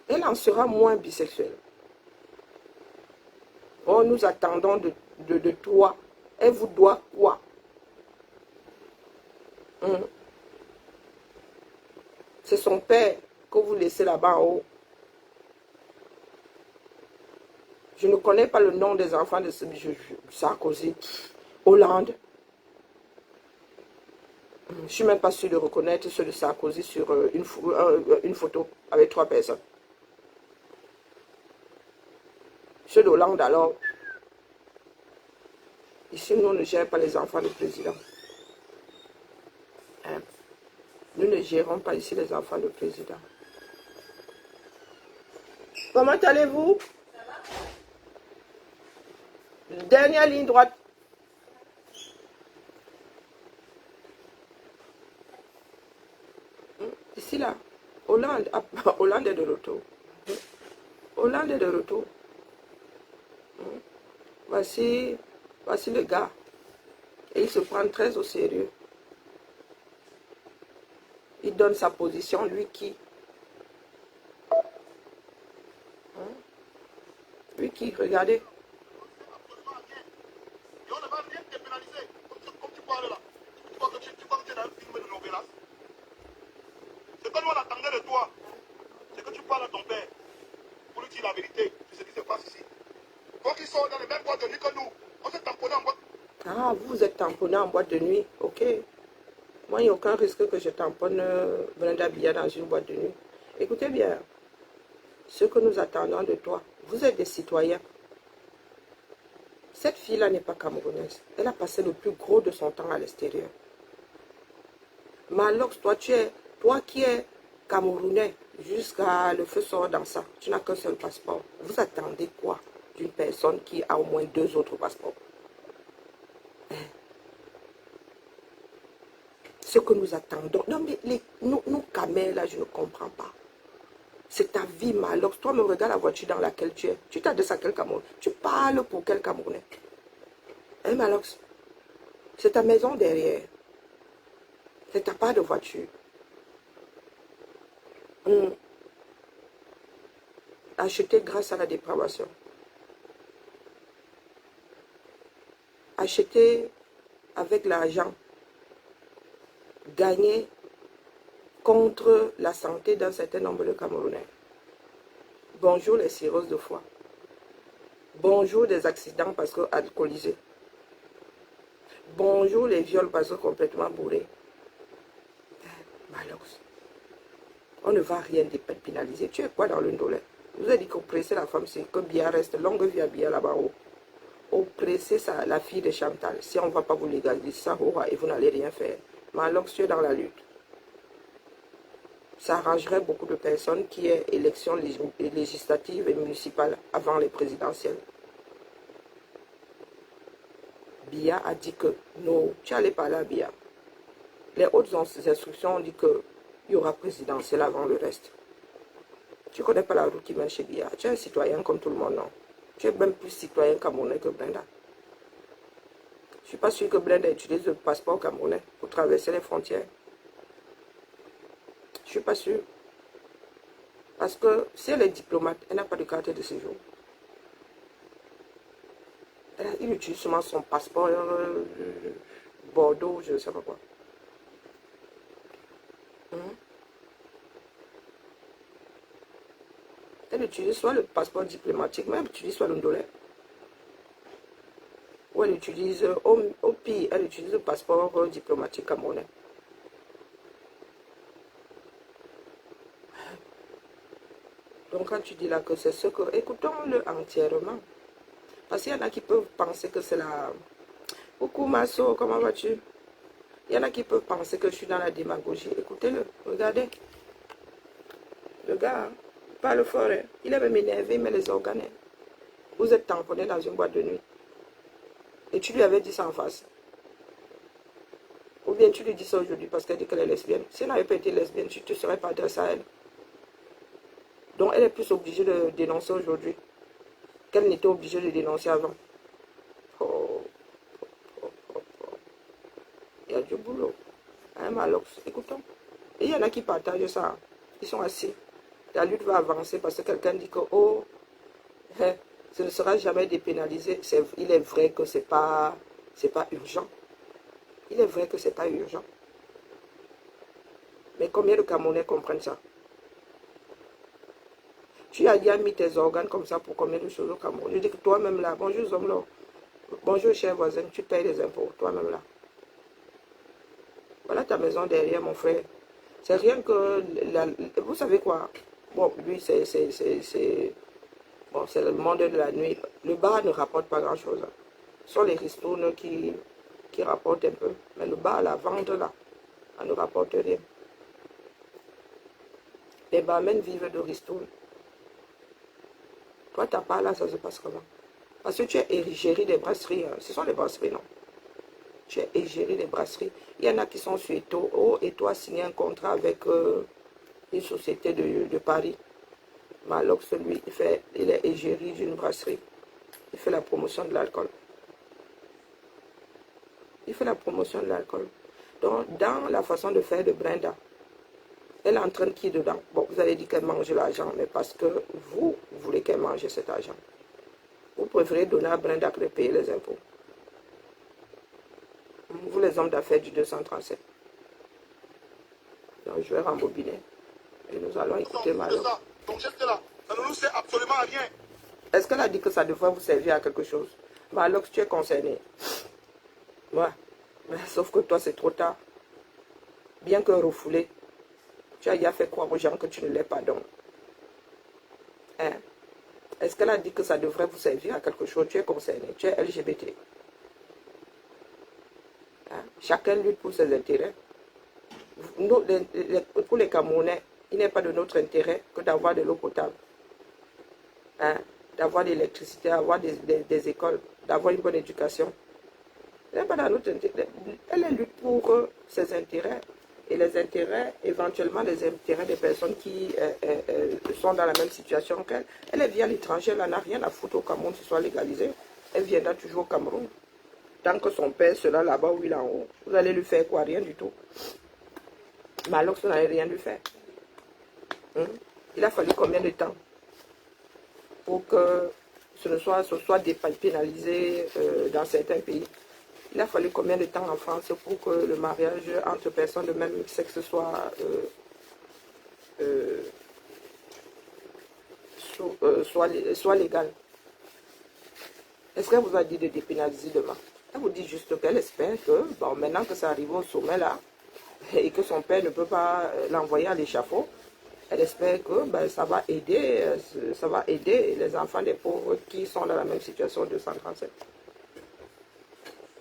Elle en sera moins bisexuelle. Oh, nous attendons de toi. Elle vous doit quoi? C'est son père que vous laissez là-bas en haut. Je ne connais pas le nom des enfants de Sarkozy. Hollande. Je ne suis même pas sûr de reconnaître ceux de Sarkozy sur une photo avec 3 personnes. Ceux d'Hollande, alors, ici, nous ne gérons pas les enfants du président. Hein? Nous ne gérons pas ici les enfants du président. Comment allez-vous? Dernière ligne droite. Ici, là. Hollande. Hollande est de retour. Hollande est de retour. Voici le gars. Et il se prend très au sérieux. Il donne sa position, lui qui. Lui qui, regardez. Et on ne va rien te pénaliser. Comme tu parles là. Tu crois que tu es dans un film de Novelas. Ce que nous on attendait de toi, c'est que tu parles à ton père. Pour lui dire la vérité de ce qui se passe ici. Donc ils sont dans les mêmes boîtes de nuit que nous. On s'est tamponné en boîte. Ah, vous êtes tamponné en boîte de nuit. Ok. Moi, il n'y a aucun risque que je tamponne Brenda Biya dans une boîte de nuit. Écoutez bien. Ce que nous attendons de toi, vous êtes des citoyens. Cette fille-là n'est pas camerounaise. Elle a passé le plus gros de son temps à l'extérieur. Malox, toi qui es camerounais, jusqu'à le feu sort dans ça, tu n'as qu'un seul passeport. Vous attendez quoi d'une personne qui a au moins 2 autres passeports? Ce que nous attendons. Non, mais nous camels, là, je ne comprends pas. C'est ta vie, Malox. Toi, me regarde la voiture dans laquelle tu es. Tu t'adresses à quel Camerounais? Tu parles pour quel Camerounais? Hein, Malox? C'est ta maison derrière. C'est ta part de voiture. Acheter grâce à la dépravation. Acheter avec l'argent. Gagner contre la santé d'un certain nombre de Camerounais. Bonjour les cirrhoses de foie. Bonjour des accidents parce que alcoolisés. Bonjour les viols parce que complètement bourrés. Malox. On ne va rien pénaliser. Tu es quoi dans le dollar? Vous avez dit qu'oppresser la femme, c'est que Bia reste longue vie à Bia là-bas haut. Oppresser la fille de Chantal. Si on ne va pas vous légaliser ça, et vous n'allez rien faire. Malox, tu es dans la lutte. Ça arrangerait beaucoup de personnes qui aient élections législatives et municipales avant les présidentielles. Bia a dit que non, tu allais parler à Bia. Les hautes instructions ont dit qu'il y aura présidentielle avant le reste. Tu ne connais pas la route qui mène chez Bia. Tu es un citoyen comme tout le monde, non? Tu es même plus citoyen camerounais que Brenda. Je ne suis pas sûr que Brenda utilise le passeport camerounais pour traverser les frontières. Je ne suis pas sûr. Parce que si elle est diplomate, elle n'a pas de carte de séjour. Il utilise seulement son passeport Bordeaux, je ne sais pas quoi. Elle utilise soit le passeport diplomatique, mais elle utilise soit le dollar. Ou elle utilise, au pire, elle utilise le passeport diplomatique camerounais. Donc quand tu dis là que c'est ce que... Écoutons-le entièrement. Parce qu'il y en a qui peuvent penser que c'est la... Coucou Masso, comment vas-tu? Il y en a qui peuvent penser que je suis dans la démagogie. Écoutez-le, regardez. Le gars, hein, parle fort. Hein. Il est même énervé, mais les organes. Hein. Vous êtes tamponné dans une boîte de nuit. Et tu lui avais dit ça en face. Ou bien tu lui dis ça aujourd'hui parce qu'elle dit qu'elle est lesbienne. Si elle n'avait pas été lesbienne, tu ne te serais pas adressé à elle. Donc elle est plus obligée de dénoncer aujourd'hui qu'elle n'était obligée de dénoncer avant. Il y a du boulot. Hein, Malox, écoutons. Et il y en a qui partagent ça. Ils sont assis. La lutte va avancer parce que quelqu'un dit que, oh, hein, ce ne sera jamais dépénalisé. Il est vrai que c'est pas urgent. Il est vrai que c'est pas urgent. Mais combien de Camerounais comprennent ça? Tu as déjà mis tes organes comme ça pour combien de choses au Cameroun? Je dis que toi-même là, bonjour Zomlo, bonjour cher voisin, tu payes les impôts, toi-même là. Voilà ta maison derrière mon frère. C'est rien que, vous savez quoi? Bon, lui c'est le monde de la nuit. Le bar ne rapporte pas grand-chose. Ce sont les ristournes qui rapportent un peu. Mais le bar, la vente là, ça ne rapporte rien. Les barmen vivent de ristournes. Toi, ta part là, ça se passe comment? Parce que tu es égérie des brasseries. Hein. Ce sont les brasseries, non? Tu es égérie des brasseries. Il y en a qui sont sur Eto. Oh, et toi, signé un contrat avec une société de Paris. Malox, lui, il est égérie d'une brasserie. Il fait la promotion de l'alcool. Il fait la promotion de l'alcool. Donc, dans la façon de faire de Brenda, elle entraîne qui dedans? Bon, vous allez dire qu'elle mange l'argent, mais parce que vous voulez qu'elle mange cet argent. Vous préférez donner à Brenda que de payer les impôts. Vous, les hommes d'affaires du 237. Donc, je vais rembobiner. Et nous allons écouter Malo. Ton geste là, ça ne nous sert absolument à rien. Est-ce qu'elle a dit que ça devrait vous servir à quelque chose? Malox, tu es concerné. Ouais. Mais sauf que toi, c'est trop tard. Bien que refoulé, tu as déjà fait croire aux gens que tu ne l'es pas donc. Hein? Est-ce qu'elle a dit que ça devrait vous servir à quelque chose? Tu es concerné, tu es LGBT. Hein? Chacun lutte pour ses intérêts. Nous, pour les Camerounais, il n'est pas de notre intérêt que d'avoir de l'eau potable, hein? D'avoir de l'électricité, d'avoir des écoles, d'avoir une bonne éducation. Elle n'est pas dans notre intérêt. Elle lutte pour ses intérêts et les intérêts, éventuellement les intérêts des personnes qui sont dans la même situation qu'elle. Elle vient à l'étranger, elle n'en a rien à foutre au Cameroun, que ce soit légalisé. Elle viendra toujours au Cameroun. Tant que son père sera là-bas ou il est en haut, vous allez lui faire quoi? Rien du tout. Mais alors que vous n'allez rien lui faire. Il a fallu combien de temps pour que ce soit dépénalisé dans certains pays? Il a fallu combien de temps en France pour que le mariage entre personnes de même sexe soit légal? Est-ce qu'elle vous a dit de dépénaliser demain? Elle vous dit juste qu'elle espère que, bon, maintenant que ça arrive au sommet là, et que son père ne peut pas l'envoyer à l'échafaud, elle espère que ben, ça va aider les enfants des pauvres qui sont dans la même situation de 137.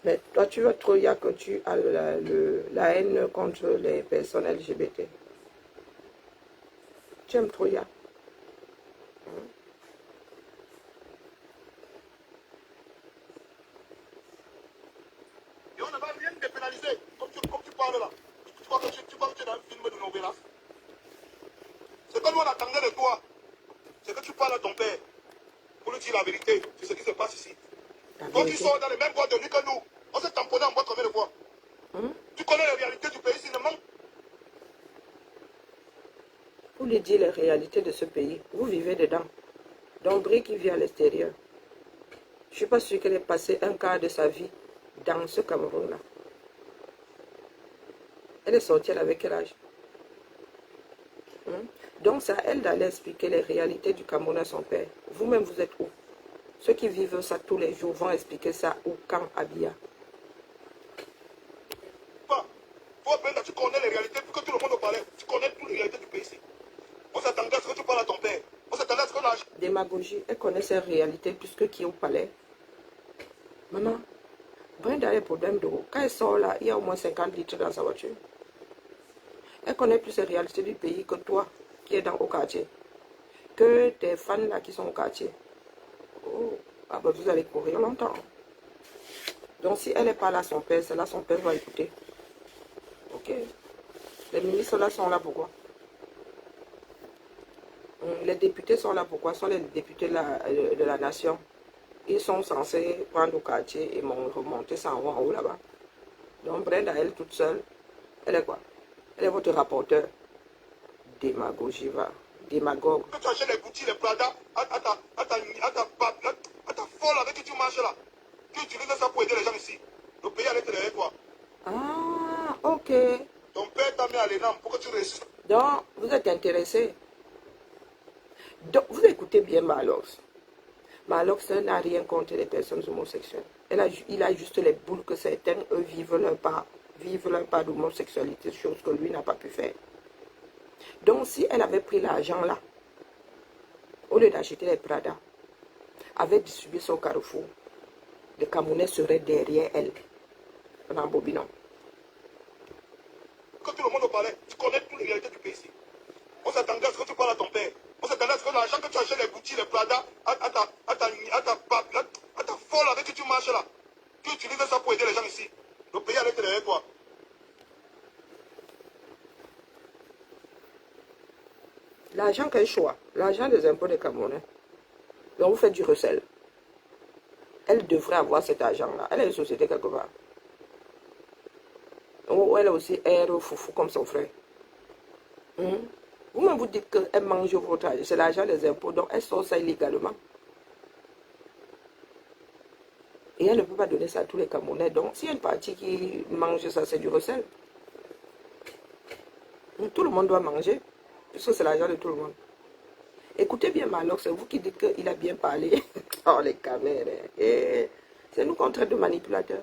Mais toi, tu veux trop dire que tu as la haine contre les personnes LGBT. Tu aimes trop dire. Et on ne va rien dépénaliser, comme tu parles là. Tu crois que tu es dans un film de novelas. Ce que nous on attendait de toi, c'est que tu parles à ton père pour lui dire la vérité sur ce qui se passe ici. Toi qui sors dans les mêmes boîtes de nuit que nous, on s'est tamponné en boîte combien de fois? Tu connais la réalité du pays, sinon. Pour lui dire les réalités de ce pays, vous vivez dedans. Dombré qui vit à l'extérieur. Je ne suis pas sûre qu'elle ait passé un quart de sa vie dans ce Cameroun-là. Elle est sortie, elle avait quel âge? Donc c'est à elle d'aller expliquer les réalités du Cameroun à son père. Vous-même, vous êtes où? Ceux qui vivent ça tous les jours vont expliquer ça où, quand, à Bia. Tu connais les réalités, pour que tout le monde en parlait. Tu connais toutes les réalités du pays ici. On s'attendait à ce que tu parles à ton père. On s'attendait à ce que l'âge. Démagogie, elle connaît ses réalités plus que qui est au palais. Maman, Brenda a des problèmes d'eau. Quand elle sort là, il y a au moins 50 litres dans sa voiture. Elle connaît plus les réalités du pays que toi, qui es au quartier. Que tes fans là qui sont au quartier. Oh, ah ben vous allez courir longtemps. Donc si elle n'est pas là, son père, c'est là son père va écouter. Ok. Les ministres là sont là pourquoi? Les députés sont là pourquoi? Sont les députés de la nation. Ils sont censés prendre au quartier et remonter ça en haut là-bas. Donc Brenda, elle toute seule, elle est quoi? Elle est votre rapporteur. Démagogie va. Démagogue. Quand tu achètes les Gucci, les Prada, à ta folle avec qui tu marches là, tu utilises ça pour aider les gens ici. Le pays allait te derrière toi. Ah, ok. Ton père t'a mis à l'ENAM pour que tu réussisses. Donc, vous êtes intéressé. Donc, vous écoutez bien Malox. Malox n'a rien contre les personnes homosexuelles. Il a juste les boules que certains, eux, vivent leur part d'homosexualité, chose que lui n'a pas pu faire. Donc, si elle avait pris l'argent là, au lieu d'acheter les Prada, avait distribué son Carrefour, les Camerounais seraient derrière elle. En bobinant. Quand tout le monde en parlait, tu connais toutes les réalités du pays ici. On s'attendait à ce que tu parles à ton père. On s'attendait à ce que l'argent que tu achètes les Gucci, les Prada, à ta folle avec qui tu marches là, tu utilises ça pour aider les gens ici. Le pays allait te derrière toi. L'argent qu'elle choisit, l'argent des impôts des Camerounais. Donc vous faites du recel. Elle devrait avoir cet argent-là. Elle a une société quelque part. Ou elle a aussi air foufou comme son frère. Vous-même vous dites qu'elle mange votre argent. C'est l'argent des impôts. Donc elle sort ça illégalement. Et elle ne peut pas donner ça à tous les Camerounais. Donc s'il y a une partie qui mange ça, c'est du recel. Tout le monde doit manger. Puisque c'est l'argent de tout le monde. Écoutez bien Malox, c'est vous qui dites qu'il a bien parlé. Oh les caméras. Et c'est nous qu'on traite de manipulateurs.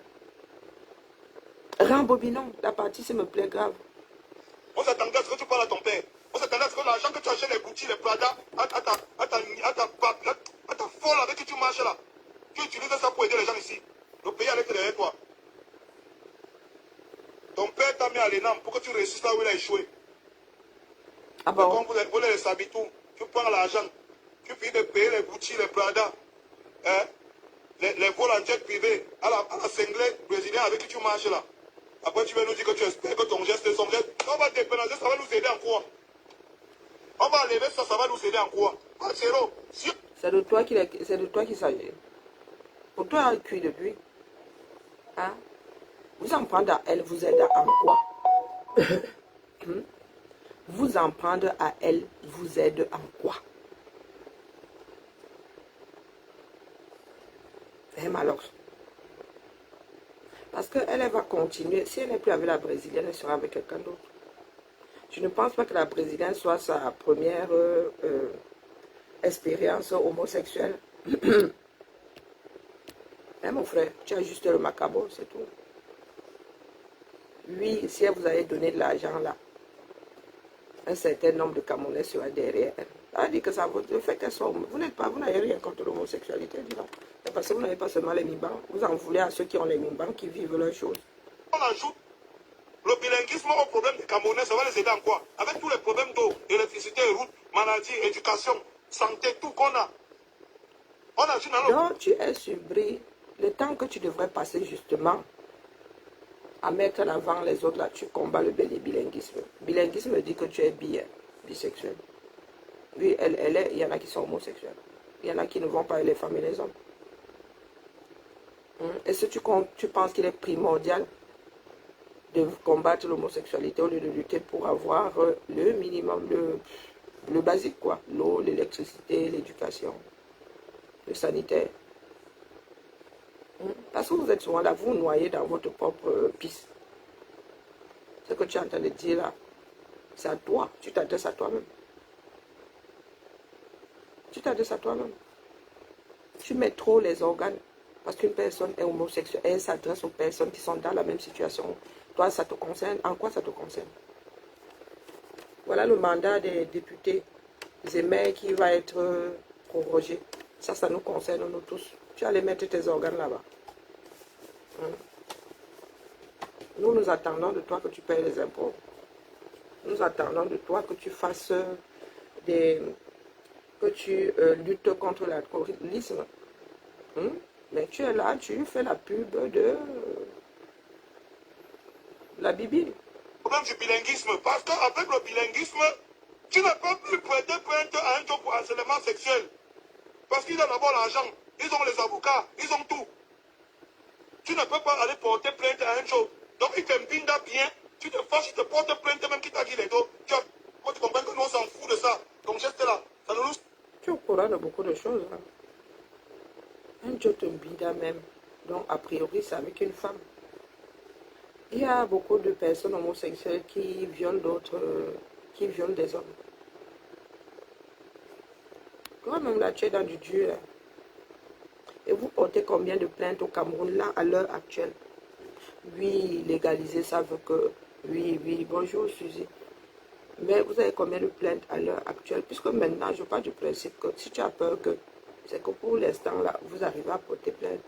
Rembobinons, la partie ça me plaît grave. On s'attendait à ce que tu parles à ton père. On s'attendait à ce que l'argent que tu achètes les Gucci, les Prada, à ta Ah Mais bon? quand vous les habitants, tu prends l'argent, tu finis de payer les Gucci, les Prada, hein, les vols en jet privé, à la cinglée brésilienne avec qui tu marches là. Après, tu vas nous dire que tu espères que ton geste est son geste. On va dépénaliser, ça va nous aider en quoi? On va enlever ça, ça va nous aider en quoi? Pas zéro. Si... C'est de toi qu'il s'agit. Pour toi, un cul depuis. Hein? Vous en prendre à elle vous aide en quoi? Vous en prendre à elle vous aide en quoi? C'est malheur. Parce qu'elle va continuer. Si elle n'est plus avec la Brésilienne, elle sera avec quelqu'un d'autre. Je ne pense pas que la Brésilienne soit sa première expérience homosexuelle. Hein, mon frère, tu as juste le macabre, c'est tout. Oui, si elle vous avait donné de l'argent là, un certain nombre de Camerounais sera derrière elle. Elle dit que ça vous le fait qu'elle soit. Vous n'avez rien contre l'homosexualité, disons. C'est parce que vous n'avez pas seulement les mimbans. Vous en voulez à ceux qui ont les mimbans, qui vivent leurs choses. On ajoute le bilinguisme au problème des Camerounais, ça va les aider en quoi? Avec tous les problèmes d'eau, électricité, route, maladie, éducation, santé, tout qu'on a. On ajoute dans le... Donc tu es subri le temps que tu devrais passer justement à mettre en avant les autres là, tu combats le bilinguisme. Bilinguisme dit que tu es bisexuel. Oui, il y en a qui sont homosexuels. Il y en a qui ne vont pas les femmes et les hommes. Est-ce que tu penses qu'il est primordial de combattre l'homosexualité au lieu de lutter pour avoir le minimum, le basique quoi, l'eau, l'électricité, l'éducation, le sanitaire? Parce que vous êtes souvent là, vous noyez dans votre propre pisse. Ce que tu es en train de dire là, c'est à toi, tu t'adresses à toi-même. Tu t'adresses à toi-même. Tu mets trop les organes. Parce qu'une personne est homosexuelle, elle s'adresse aux personnes qui sont dans la même situation. Toi, ça te concerne. En quoi ça te concerne? Voilà le mandat des députés, des maires qui va être prorogé. Ça nous concerne nous tous. Tu allais mettre tes organes là-bas. Nous attendons de toi que tu payes les impôts. Nous attendons de toi que tu fasses que tu luttes contre l'alcoolisme. Mais tu es là, tu fais la pub de la Bible. Le problème du bilinguisme, parce qu'avec le bilinguisme, tu ne peux plus prêter plainte à un job pour harcèlement sexuel. Parce qu'ils ont d'abord l'argent, ils ont les avocats, ils ont tout. Tu ne peux pas aller porter plainte à un job. Donc il t'embinde bien, tu te forces, tu te portes plainte même qui t'a dit les dos. Tu comprends que nous on s'en fout de ça. Donc geste là, ça ne nous... Tu es au courant de beaucoup de choses. Hein? Un job t'embinde même. Donc a priori c'est avec une femme. Il y a beaucoup de personnes homosexuelles qui violent d'autres, qui violent des hommes. Quand même là, tu es dans du dur. Là. Et vous portez combien de plaintes au Cameroun là à l'heure actuelle? Oui, légaliser ça veut que... Oui, bonjour Suzy. Mais vous avez combien de plaintes à l'heure actuelle? Puisque maintenant, je parle du principe que si tu as peur que... C'est que pour l'instant là, vous arrivez à porter plainte.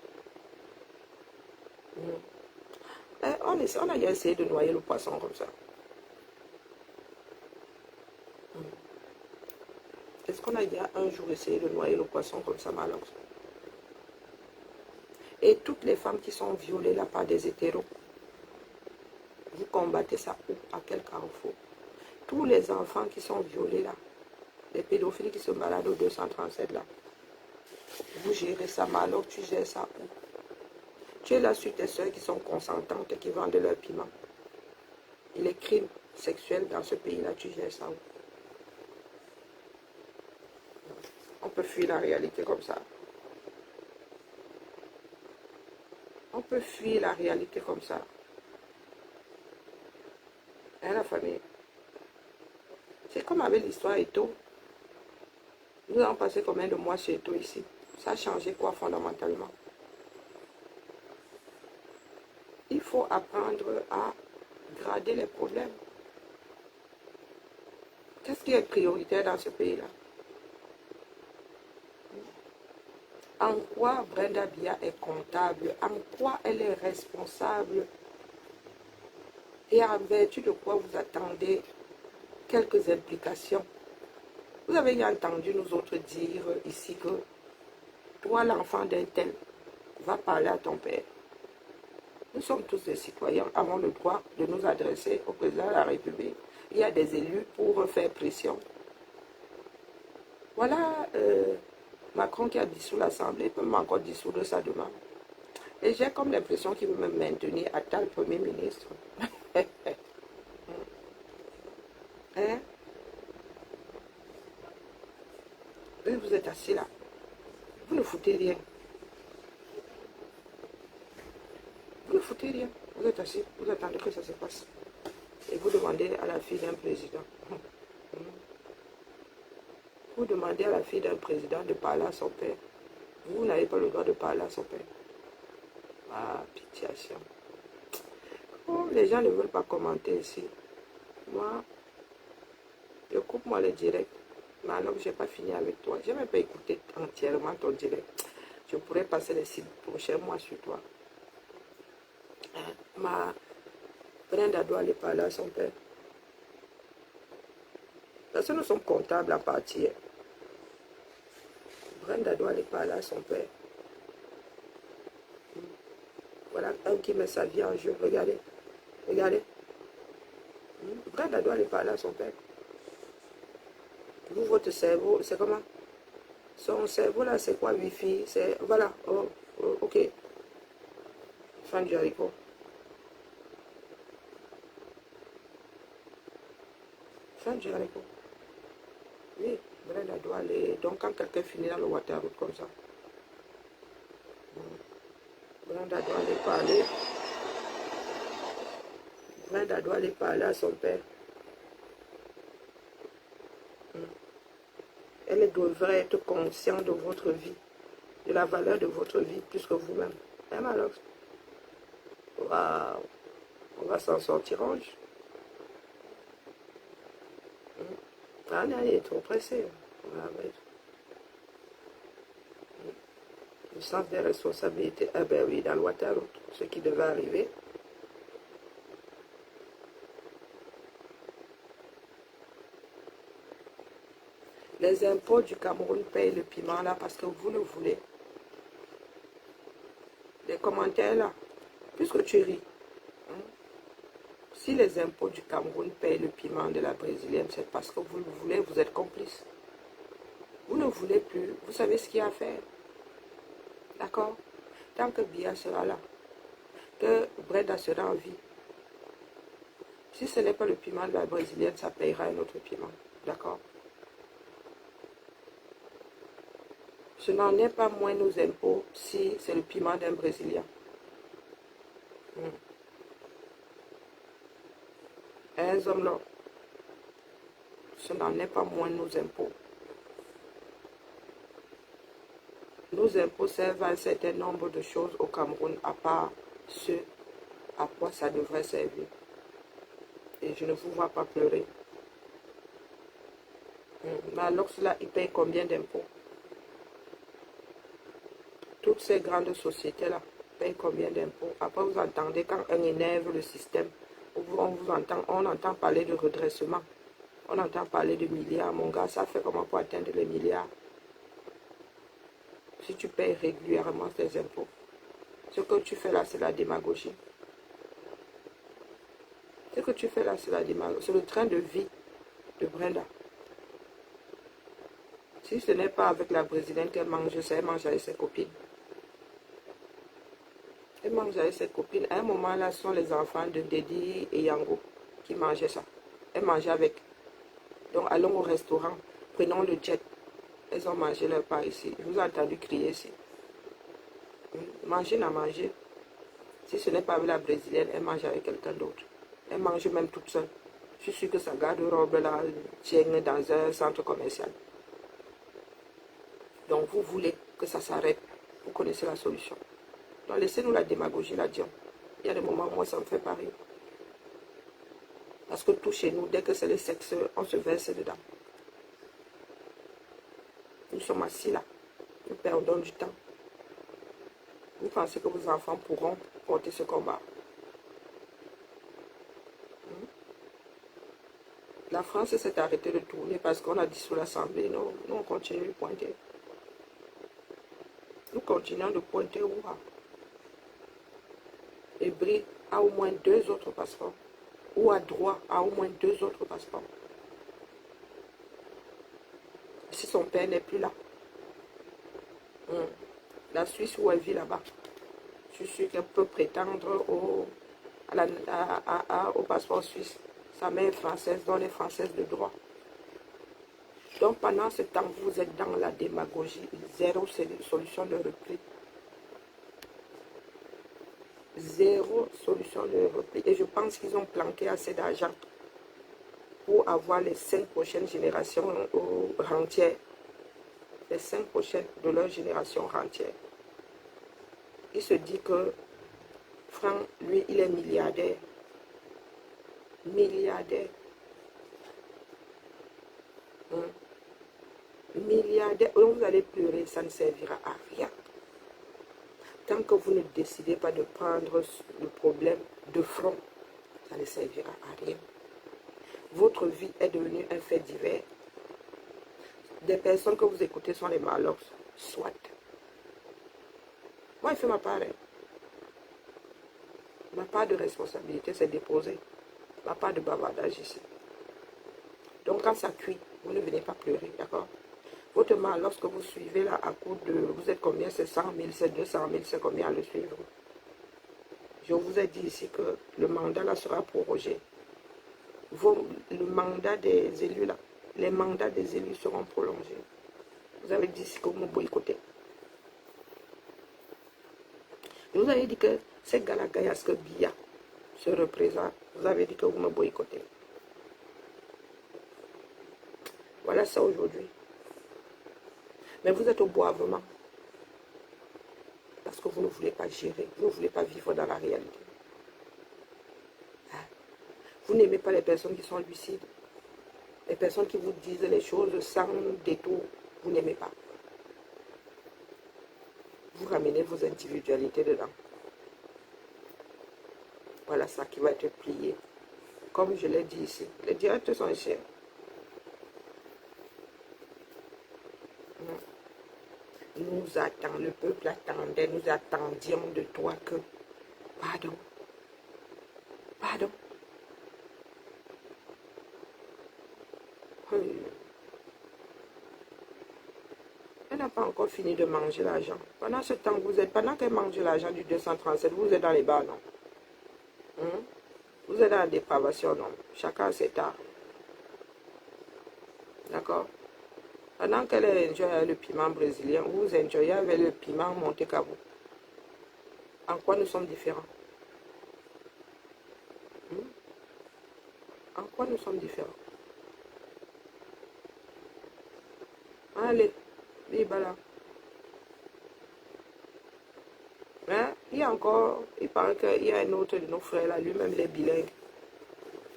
On a essayé de noyer le poisson comme ça. Est-ce qu'on a déjà un jour essayé de noyer le poisson comme ça, Malox? Et toutes les femmes qui sont violées là par des hétéros, vous combattez ça où? À quel carrefour? Tous les enfants qui sont violés là, les pédophiles qui se baladent au 237 là, vous gérez ça, Malox, tu gères ça où? Tu es là sur tes soeurs qui sont consentantes et qui vendent leur piment. Et les crimes sexuels dans ce pays-là, tu gères ça où? On peut fuir la réalité comme ça. On peut fuir la réalité comme ça. Hein, la famille? C'est comme avec l'histoire Eto. Nous avons passé combien de mois chez Eto ici? Ça a changé quoi fondamentalement? Il faut apprendre à grader les problèmes. Qu'est-ce qui est prioritaire dans ce pays-là? En quoi Brenda Bia est comptable? En quoi elle est responsable? Et en vertu de quoi vous attendez quelques implications. Vous avez entendu nous autres dire ici que toi, l'enfant d'un tel, va parler à ton père. Nous sommes tous des citoyens, avons le droit de nous adresser au président de la République. Il y a des élus pour faire pression. Voilà Macron qui a dissous l'Assemblée, peut encore dissoudre sa demande. Et j'ai comme l'impression qu'il veut me maintenir à tel Premier ministre. Hein? Vous êtes assis là. Vous ne foutez rien. Vous ne foutez rien. Vous êtes assis, vous attendez que ça se passe. Et vous demandez à la fille d'un président. Vous demandez à la fille d'un président de parler à son père. Vous n'avez pas le droit de parler à son père. Ah, pitié. Oh, les gens ne veulent pas commenter ici. Moi, je coupe-moi le direct. Mais alors que je n'ai pas fini avec toi. Je n'ai même pas écouté entièrement ton direct. Je pourrais passer les 6 prochains mois sur toi. Ma Brenda doit aller parler à son père. Parce que nous sommes comptables à partir. Brenda doit aller parler à son père. Voilà un qui met sa vie en jeu. Regardez. Regardez. Brenda doit aller parler à son père. Vous, votre cerveau, c'est comment? Son cerveau là, c'est quoi? Wi-Fi? C'est. Voilà. Oh, ok. Fin du haricot. Fin du haricot. Oui, Brenda doit aller. Donc, quand quelqu'un finit dans le Waterloo comme ça, Brenda doit aller parler. Brenda doit aller parler à son père. Elle devrait être consciente de votre vie, de la valeur de votre vie, plus que vous-même. Hein, Malox? Waouh! On va s'en sortir, Ange. Ah non, il est trop pressé. Le sens des responsabilités. Ah ben oui, dans le Waterloo, ce qui devait arriver. Les impôts du Cameroun payent le piment là parce que vous le voulez. Les commentaires là, puisque tu ris. Si les impôts du Cameroun payent le piment de la brésilienne, c'est parce que vous le voulez, vous êtes complice. Vous ne voulez plus, vous savez ce qu'il y a à faire. D'accord? Tant que Bia sera là, que Breda sera en vie. Si ce n'est pas le piment de la brésilienne, ça payera un autre piment. D'accord? Ce n'en est pas moins nos impôts si c'est le piment d'un Brésilien. Un homme là, ce n'en est pas moins nos impôts. Nos impôts servent à un certain nombre de choses au Cameroun, à part ce à quoi ça devrait servir. Et je ne vous vois pas pleurer. Mais alors cela, il paye combien d'impôts? Toutes ces grandes sociétés-là payent combien d'impôts? Après, vous entendez quand on énerve le système, on entend parler de redressement. On entend parler de milliards. Mon gars, ça fait comment pour atteindre les milliards? Si tu payes régulièrement tes impôts. Ce que tu fais là, c'est la démagogie. Ce que tu fais là, c'est la démagogie. C'est le train de vie de Brenda. Si ce n'est pas avec la brésilienne qu'elle mange, elle mange avec ses copines. Elle mange avec ses copines. À un moment là, ce sont les enfants de Dedi et Yango qui mangeaient ça. Elle mangeait avec. Donc allons au restaurant, prenons le jet. Elles ont mangé leur part ici. Je vous ai entendu crier ici. Manger n'a mangé. Si ce n'est pas avec la brésilienne, elle mange avec quelqu'un d'autre. Elle mange même toute seule. Je suis sûre que sa garde-robe là tienne dans un centre commercial. Donc vous voulez que ça s'arrête. Vous connaissez la solution. Donc laissez-nous la démagogie, la Dion. Il y a des moments où moi ça me fait pas rire. Parce que tout chez nous, dès que c'est le sexe, on se verse dedans. Nous sommes assis là. Nous perdons du temps. Vous pensez que vos enfants pourront porter ce combat? La France s'est arrêtée de tourner parce qu'on a dissous l'Assemblée. Non, nous, on continue de pointer. Nous continuons de pointer où? Et Brie a au moins 2 autres passeports. Ou à droit a au moins 2 autres passeports. Si son père n'est plus là. La Suisse où elle vit là-bas. Je suis sûre qu'elle peut prétendre au passeport suisse. Sa mère est française, donc elle est française de droit. Donc pendant ce temps, vous êtes dans la démagogie. Zéro solution de repli. Zéro solution de repli. Et je pense qu'ils ont planqué assez d'argent pour avoir les 5 prochaines générations rentières. Les 5 prochaines de leur génération rentière. Il se dit que Franck, lui, il est milliardaire. Milliardaire. Milliardaire. Donc vous allez pleurer, ça ne servira à rien. Tant que vous ne décidez pas de prendre le problème de front, ça ne servira à rien. Votre vie est devenue un fait divers. Des personnes que vous écoutez sont les malheurs, soit. Moi, je fais ma part. Ma part de responsabilité, c'est déposer. Ma part de bavardage ici. Donc, quand ça cuit, vous ne venez pas pleurer, d'accord? Votre mal, lorsque vous suivez là, à coup de... Vous êtes combien? C'est 100 000, c'est 200 000, c'est combien à le suivre? Je vous ai dit ici que le mandat là sera prorogé. Le mandat des élus là, les mandats des élus seront prolongés. Vous avez dit ici que vous me boycottez. Je vous avez dit que c'est Galagayas que Bia se représente. Vous avez dit que vous me boycottez. Voilà ça aujourd'hui. Mais vous êtes au boivement. Parce que vous ne voulez pas gérer. Vous ne voulez pas vivre dans la réalité. Vous n'aimez pas les personnes qui sont lucides. Les personnes qui vous disent les choses sans détour. Vous n'aimez pas. Vous ramenez vos individualités dedans. Voilà ça qui va être plié. Comme je l'ai dit ici. Les directs sont chers. Nous attendons, le peuple attendait, nous attendions de toi que... Pardon. Pardon. Elle n'a pas encore fini de manger l'argent. Pendant ce temps, pendant qu'elle mange l'argent du 237, vous êtes dans les bars, non? Vous êtes dans la dépravation, non? Chacun ses tard. D'accord? Pendant qu'elle enjoye le piment brésilien, vous enjoyez avec le piment Monte Cabo. En quoi nous sommes différents? En quoi nous sommes différents? Allez, vive là. Hein? Il y a encore, il paraît qu'il y a un autre de nos frères là, lui-même il est bilingue.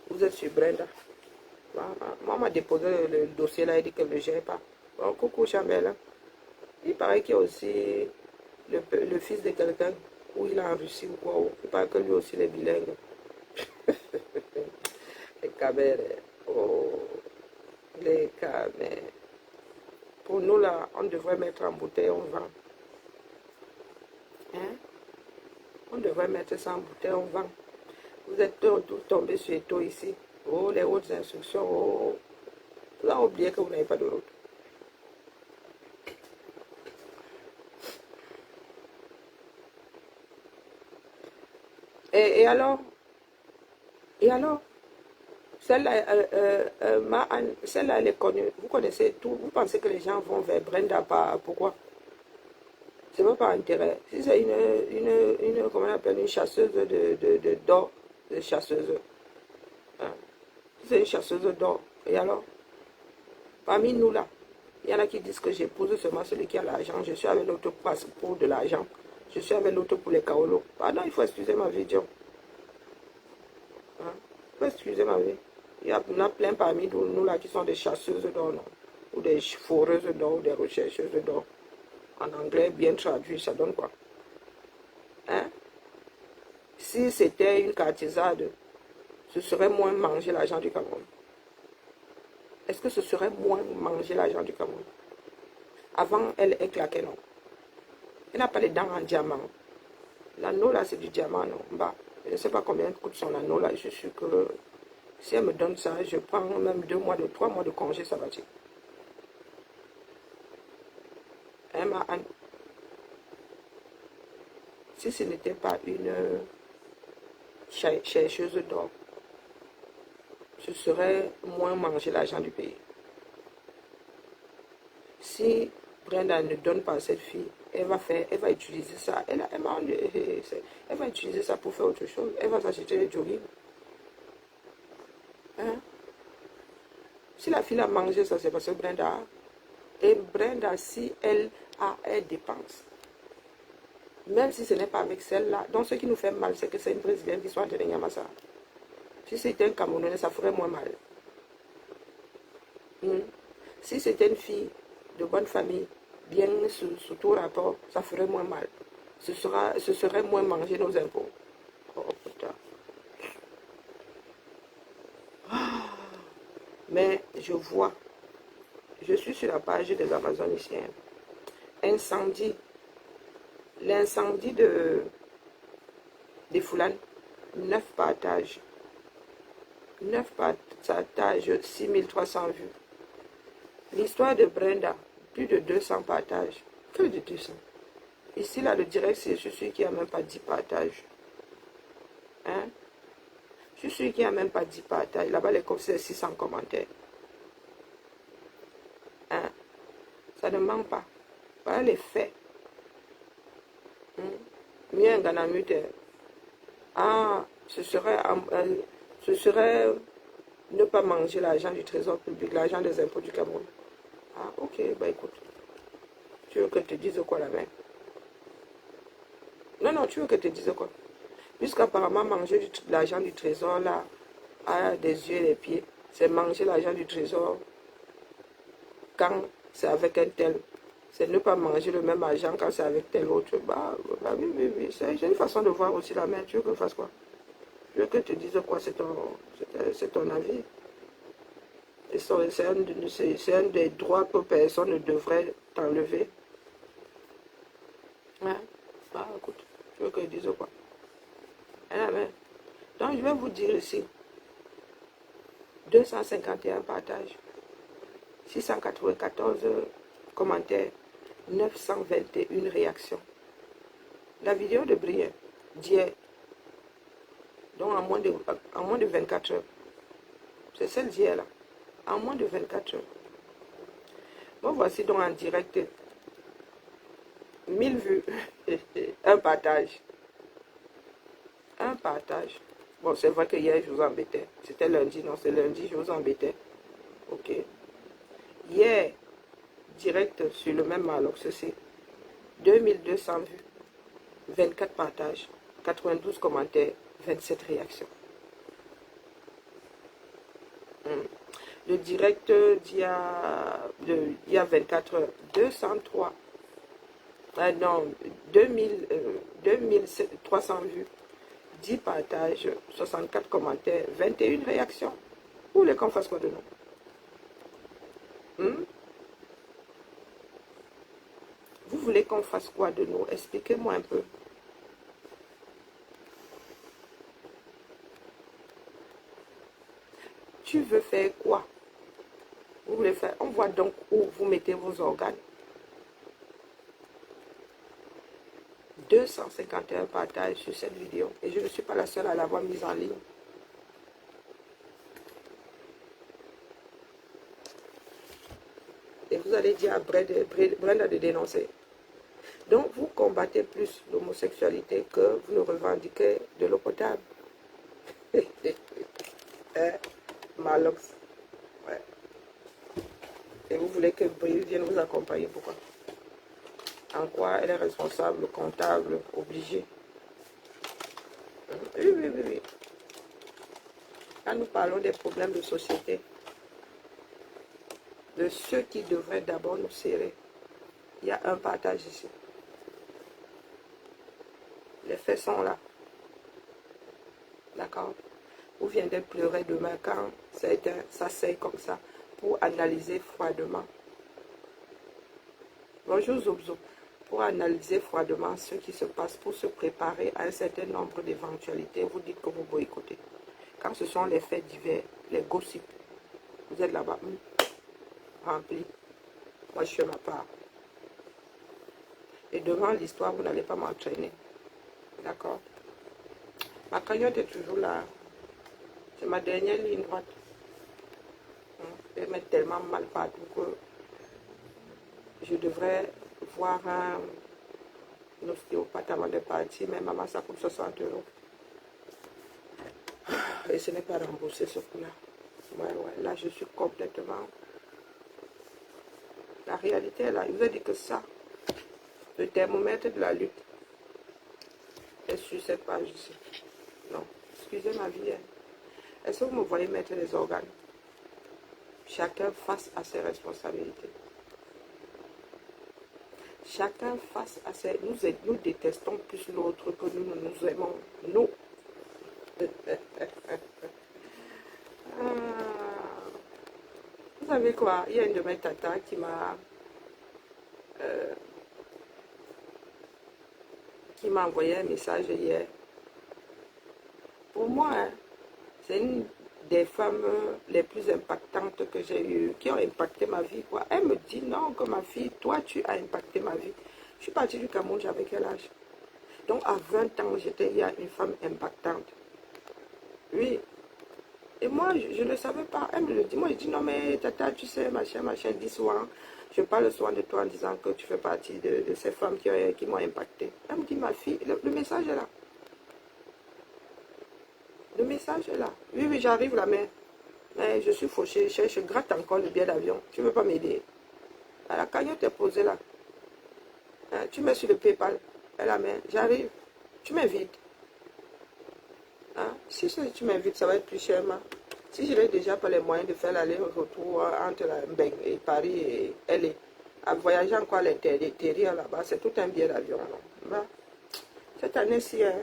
Vous êtes sur Brenda. Moi, on m'a déposé le dossier là, il dit qu'elle ne le gère pas. Bon, coucou Chamel. Il paraît qu'il y a aussi le fils de quelqu'un, où il est en Russie ou quoi. Il paraît que lui aussi il est bilingue. Les cabères. Oh, les cabères. Pour nous là, on devrait mettre en bouteille, on vend. Hein? On devrait mettre ça en bouteille, on vend. Vous êtes tous tombés sur les taux ici. Oh, les hautes instructions. Oh. Vous avez oublié que vous n'avez pas de route. Et alors? Et alors? Celle-là, celle-là, elle est connue. Vous connaissez tout. Vous pensez que les gens vont vers Brenda pourquoi? C'est pas par intérêt. Si c'est comment on appelle, une chasseuse d'or, de chasseuse. Hein? Si c'est une chasseuse d'or, et alors? Parmi nous là, il y en a qui disent que j'épouse seulement celui qui a l'argent. Je suis avec l'autre pour de l'argent. Je suis avec l'autre pour les kaolos. Pardon, il faut excuser ma vie, Dieu. Hein? Il faut excuser ma vie. Il y en a plein parmi nous là qui sont des chasseuses d'or, non? Ou des foreuses d'or, ou des rechercheuses d'or. En anglais, bien traduit, ça donne quoi? Hein? Si c'était une cartisade, ce serait moins manger l'argent du Cameroun. est-ce que ce serait moins manger l'argent du Cameroun? Avant, elle claquait, non. Elle n'a pas les dents en diamant. L'anneau, là, c'est du diamant, non. Bah, je ne sais pas combien coûte son anneau, là. Je suis sûr que si elle me donne ça, je prends même 3 mois de congé sabbatique. Si ce n'était pas une chercheuse d'or, ce serait moins manger l'argent du pays. Si Brenda ne donne pas à cette fille, elle va utiliser ça. Elle va utiliser ça pour faire autre chose. Elle va s'acheter des jogging. Hein? Si la fille a mangé ça, c'est parce que Brenda a. Et Brenda, si elle dépense. Même si ce n'est pas avec celle-là. Donc ce qui nous fait mal, c'est que c'est une Brésilienne qui soit de Nyamasa. Si c'était un Camerounais, ça ferait moins mal. Si c'était une fille de bonne famille, bien sous tout rapport, ça ferait moins mal. Ce serait moins manger nos impôts. Oh putain. Mais je vois, je suis sur la page des Amazoniciens. Incendie. L'incendie des Foulanes, 9 partages. 9 partages, 6300 vues. L'histoire de Brenda, plus de 200 partages. Que de 200. Ici, là, le direct, c'est je suis sûr qu'il n'y a même pas 10 partages. Hein? Je suis sûr qu'il n'y a même pas 10 partages. Là-bas, les coffres, c'est 600 commentaires. Hein? Ça ne manque pas. Voilà les faits. Mieux un ganamute. Ah, ce serait ne pas manger l'argent du trésor public, l'argent des impôts du Cameroun. Ah, ok, bah écoute. Tu veux que je te dise quoi, la mère? Non, tu veux que je te dise quoi? Puisqu'apparemment, manger l'argent du trésor, là, a des yeux et des pieds. C'est manger l'argent du trésor quand c'est avec un tel. C'est ne pas manger le même argent quand c'est avec tel autre. Bah oui. C'est une façon de voir aussi la mère. Tu veux que je fasse quoi? Tu veux que je te dise quoi? C'est ton avis. C'est un des droits que personne ne devrait t'enlever. Hein? Bah écoute, tu veux que je dise quoi? Donc je vais vous dire ici. 251 partages. 694 commentaires. 921 réactions. La vidéo de Brien d'hier, donc en moins de 24 heures, c'est celle d'hier là, en moins de 24 heures. Bon, voici donc en direct 1000 vues, un partage. Un partage. Bon, c'est vrai que hier je vous embêtais. C'était lundi, non, c'est lundi, je vous embêtais. Ok. Hier, direct sur le même Malox, c'est 2200 vues, 24 partages, 92 commentaires, 27 réactions. Le direct d'il y a 24 heures, 203. Non, 2300 vues, 10 partages, 64 commentaires, 21 réactions. Vous voulez qu'on fasse quoi de nous? Vous voulez qu'on fasse quoi de nous? Expliquez-moi un peu. Tu veux faire quoi? Vous voulez faire? On voit donc où vous mettez vos organes. 251 partages sur cette vidéo. Et je ne suis pas la seule à l'avoir mise en ligne. Et vous allez dire à Brenda de dénoncer. Donc, vous combattez plus l'homosexualité que vous ne revendiquez de l'eau potable. Malox. Ouais. Et vous voulez que Brill vienne vous accompagner, pourquoi? En quoi elle est responsable, comptable, obligée? Oui. Quand nous parlons des problèmes de société, de ceux qui devraient d'abord nous serrer, il y a un partage ici. Les faits sont là. D'accord? Vous viendrez pleurer demain quand ça sert comme ça. pour analyser froidement. Bonjour Zobzo. Pour analyser froidement ce qui se passe, pour se préparer à un certain nombre d'éventualités, vous dites que vous boycottez. Quand ce sont les faits divers, les gossips, vous êtes là-bas, rempli. Moi, je fais ma part. Et devant l'histoire, vous n'allez pas m'entraîner. D'accord? Ma cagnotte est toujours là. C'est ma dernière ligne droite. Elle met tellement mal partout que je devrais voir un ostéopathe avant de partir. Mais maman, ça coûte 60 €. Et ce n'est pas remboursé ce coup-là. Ouais, là, je suis complètement... La réalité est là. Il vous a dit que ça, le thermomètre de la lutte, est sur cette page ici. Non, excusez ma vie. Est-ce que vous me voyez mettre les organes? Chacun face à ses responsabilités. Chacun face à ses... Nous détestons plus l'autre que nous aimons. Nous. Vous savez quoi? Il y a une de mes tatas qui m'a envoyé un message hier. Pour moi, hein, c'est une des femmes les plus impactantes que j'ai eues, qui ont impacté ma vie, quoi. Elle me dit non, que ma fille, toi, tu as impacté ma vie. Je suis partie du Cameroun, j'avais quel âge? Donc, à 20 ans, j'étais une femme impactante. Oui. Et moi, je ne le savais pas. Elle me le dit. Moi, je dis non, mais tata, tu sais, machin, machin, dis souvent. Je parle souvent de toi en disant que tu fais partie de ces femmes qui m'ont impacté. Elle me dit, ma fille, le message est là. Le message est là. Oui, oui, j'arrive la main. Mais je suis fauchée, je gratte encore le billet d'avion. Tu ne veux pas m'aider? La cagnotte est posée là. Hein, tu mets sur le PayPal. Elle la main. J'arrive. Tu m'invites. Hein? Si tu m'invites, ça va être plus cher. Si je n'ai déjà pas les moyens de faire l'aller-retour entre et Paris et LA, à voyager encore à l'intérieur là-bas, c'est tout un billet d'avion. Bah, cette année-ci, hein,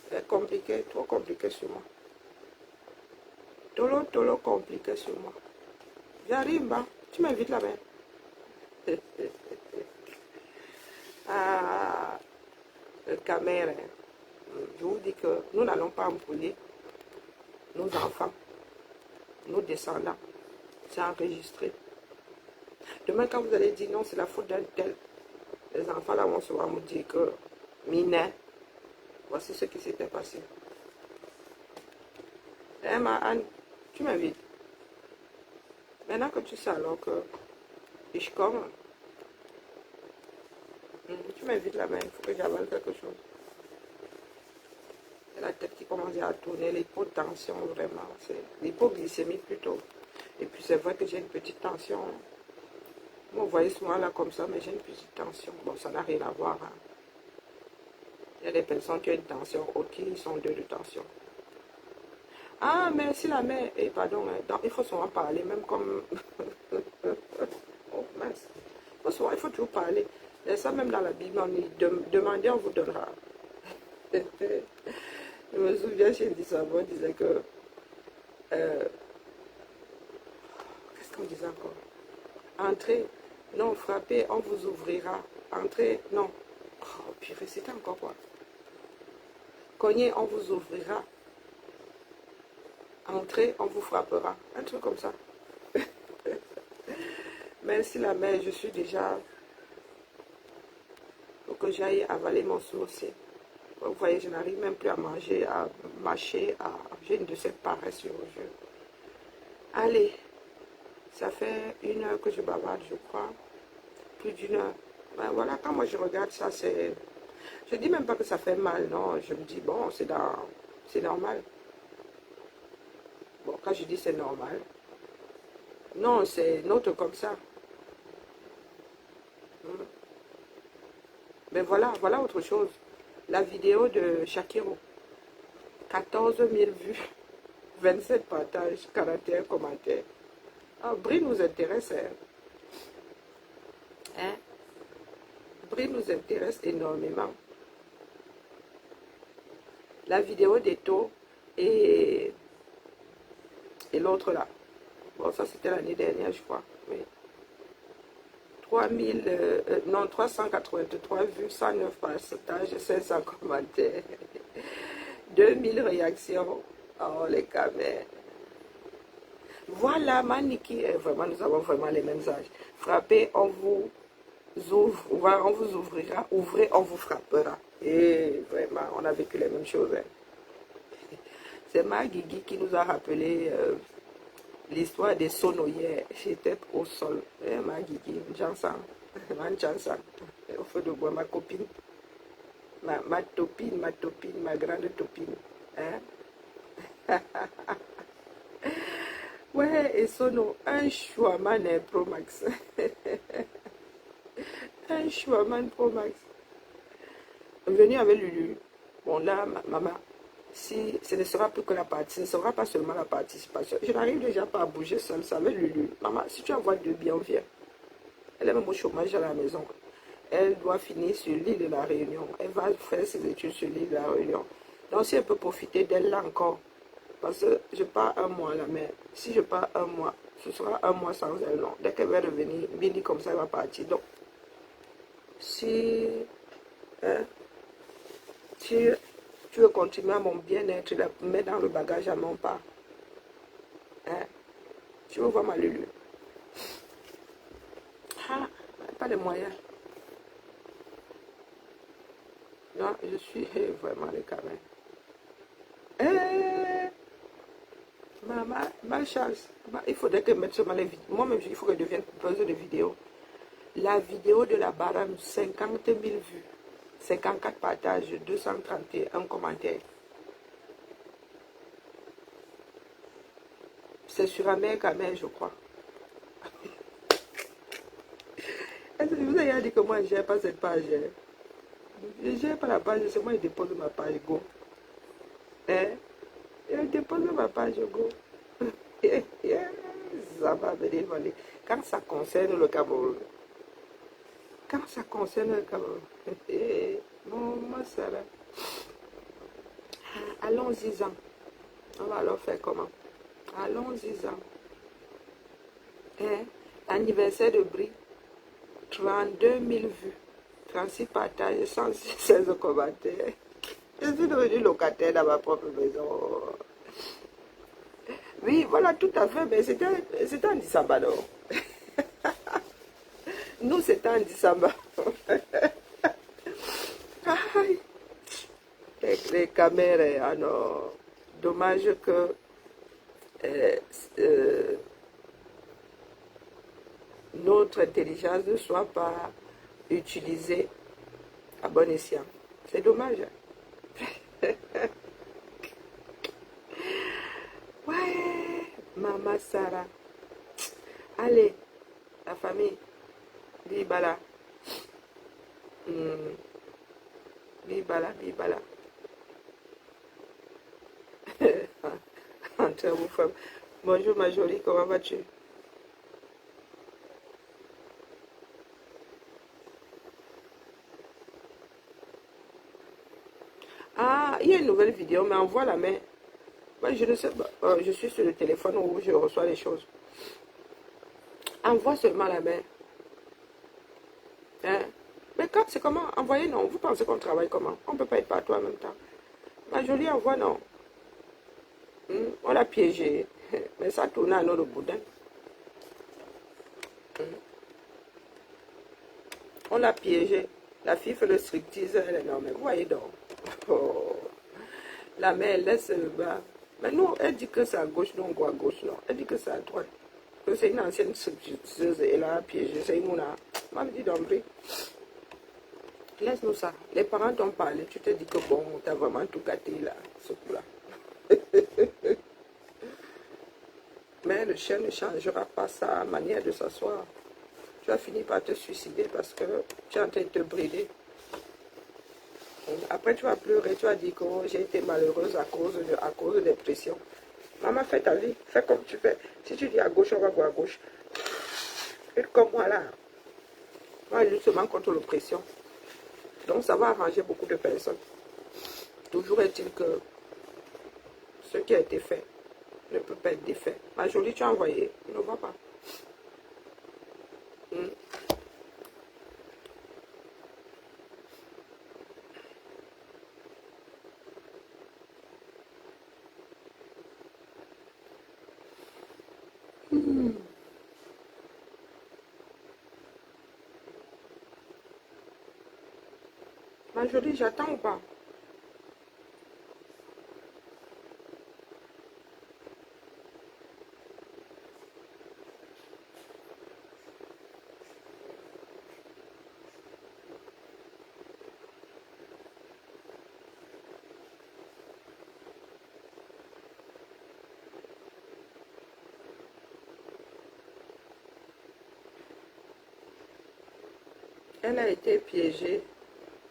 c'est compliqué, trop compliqué sur moi. Tolo compliqué sur moi. J'arrive, bah, tu m'invites là-bas. Ah, le caméra. Je vous dis que nous n'allons pas embrouiller nos enfants, nos descendants. C'est enregistré. Demain, quand vous allez dire non, c'est la faute d'un tel, les enfants là vont souvent me dire que Minet, voici ce qui s'était passé. Eh, ma Anne, tu m'invites. Maintenant que tu sais alors que je comme, tu m'invites là-bas, il faut que j'avale quelque chose. La tête qui commence à tourner, l'hypotension vraiment, c'est l'hypoglycémie plutôt. Et puis c'est vrai que j'ai une petite tension. Vous voyez souvent là comme ça, mais j'ai une petite tension. Bon, ça n'a rien à voir. Hein. Il y a des personnes qui ont une tension haute, qui sont deux de tension. Ah, mais si la mère, et pardon, il faut souvent parler, même comme... oh mince. Il faut toujours parler. Et ça même dans la Bible, on dit, demandez, on vous donnera. Je me souviens chez Disabo, disait que... qu'est-ce qu'on disait encore? Entrez, non, frappez, on vous ouvrira. Entrez, non. Oh, purée, c'était encore quoi? Cognez, on vous ouvrira. Entrez, on vous frappera. Un truc comme ça. Merci la mère, je suis déjà... Faut que j'aille avaler mon sourcil. Vous voyez, je n'arrive même plus à manger, à mâcher, j'ai une de ces paresses sur le jeu. Allez, ça fait 1 heure que je bavarde, je crois. Plus d'1 heure. Ben voilà, quand moi je regarde ça, c'est... Je dis même pas que ça fait mal, non. Je me dis, bon, c'est normal. Bon, quand je dis c'est normal, non, c'est notre comme ça. Mais voilà autre chose. La vidéo de Shakiro, 14 000 vues, 27 partages, 41 commentaires. Ah, Brie nous intéresse. Hein? Brie nous intéresse énormément. La vidéo d'Eto et l'autre là. Bon, ça c'était l'année dernière, je crois. Oui. 383 vues, 109 partages, 500 commentaires. 2000 réactions. Oh, les caméras. Voilà, Maniki. Vraiment, nous avons vraiment les mêmes âges. Frappez, on vous ouvre, on vous ouvrira. Ouvrez, on vous frappera. Et vraiment, on a vécu les mêmes choses. Hein. C'est ma Guigui qui nous a rappelé l'histoire des sonos hier. J'étais au sol. Ma Guigui, Jansan. Au feu de bois, ma copine. Ma topine, ma grande topine. Hein? Ouais, et sono, un Schumann Pro Max. Un Schumann Pro Max. Venu avec Lulu. Bon, là, maman, si ce ne sera plus que la partie, ce ne sera pas seulement la participation. Je n'arrive déjà pas à bouger seule, ça avec Lulu. Maman, si tu envoies de bien, viens. Elle est même au chômage à la maison. Elle doit finir sur l'île de la Réunion. Elle va faire ses études sur l'île de la Réunion. Donc, si elle peut profiter d'elle là encore, parce que je pars un mois à la mer. Si je pars un mois, ce sera un mois sans elle. Non. Dès qu'elle va revenir, Bindi comme ça, elle va partir. Donc, si tu veux continuer à mon bien-être, la mettre dans le bagage à mon pas. Hein? Tu veux voir ma Lulu? Ah, pas de moyens. Non, je suis vraiment les caméras. Ma chance. Il faudrait que je mette seulement les vidéos. Moi-même, il faut que je devienne poseuse de vidéos. La vidéo de la barème, 50 000 vues. 54 partages, 231 commentaires. C'est sur Amère Kamel, je crois. Est-ce que vous avez dit que moi, je ne gère pas cette page? Je ne gère pas la page, c'est moi qui dépose ma page Go. Hein? Je dépose ma page Go. Ça va venir voler. Quand ça concerne le Cameroun. Quand ça concerne le Cameroun. Bon, moi, ça va. Allons-y-en. On va alors faire comment? Allons-y-en. Hein? Anniversaire de Brie. 32 000 vues. 36 partages, 116 commentaires. Je suis devenue locataire dans ma propre maison. Oui, voilà, tout à fait, mais c'était en décembre, non? Nous, c'était en décembre. Les caméras, ah non. Dommage que notre intelligence ne soit pas utilisée à bon escient. C'est dommage. Ouais, Maman Sarah. Allez, la famille. Bibala. Bibala, Bibala. Entre vous femmes. Bonjour ma jolie, comment vas-tu? Ah, il y a une nouvelle vidéo, mais envoie la main. Moi, je ne sais pas. Je suis sur le téléphone où je reçois les choses. Envoie seulement la main. Hein? Mais quand c'est comment? Envoyer, non. Vous pensez qu'on travaille comment? On ne peut pas être partout en même temps. Ma jolie envoie, non. On l'a piégé. Mais ça tourne à notre boudin. On l'a piégé. La fille fait le striptease. Elle est non, mais vous voyez donc. Oh. La mère, elle laisse le bas. Mais nous, elle dit que c'est à gauche, nous on voit à gauche, non. Elle dit que c'est à droite. Que c'est une ancienne stripteaseuse. Elle a piégé. C'est une mouna. Moi, je me dis d'emblée. Laisse-nous ça. Les parents t'ont parlé. Tu te dis que bon, t'as vraiment tout gâté là. Ce coup-là. Mais le chien ne changera pas sa manière de s'asseoir. Tu vas finir par te suicider parce que tu es en train de te brider. Après, tu vas pleurer, tu vas dire que oh, j'ai été malheureuse à cause des pressions. Maman, fais ta vie, fais comme tu fais. Si tu dis à gauche, on va voir à gauche. Et comme moi là, moi, je lutte seulement contre l'oppression. Donc, ça va arranger beaucoup de personnes. Toujours est-il que ce qui a été fait ne peut pas être défait. Ma jolie, tu as envoyé. Je ne vois pas. Ma jolie, j'attends ou pas? Elle a été piégée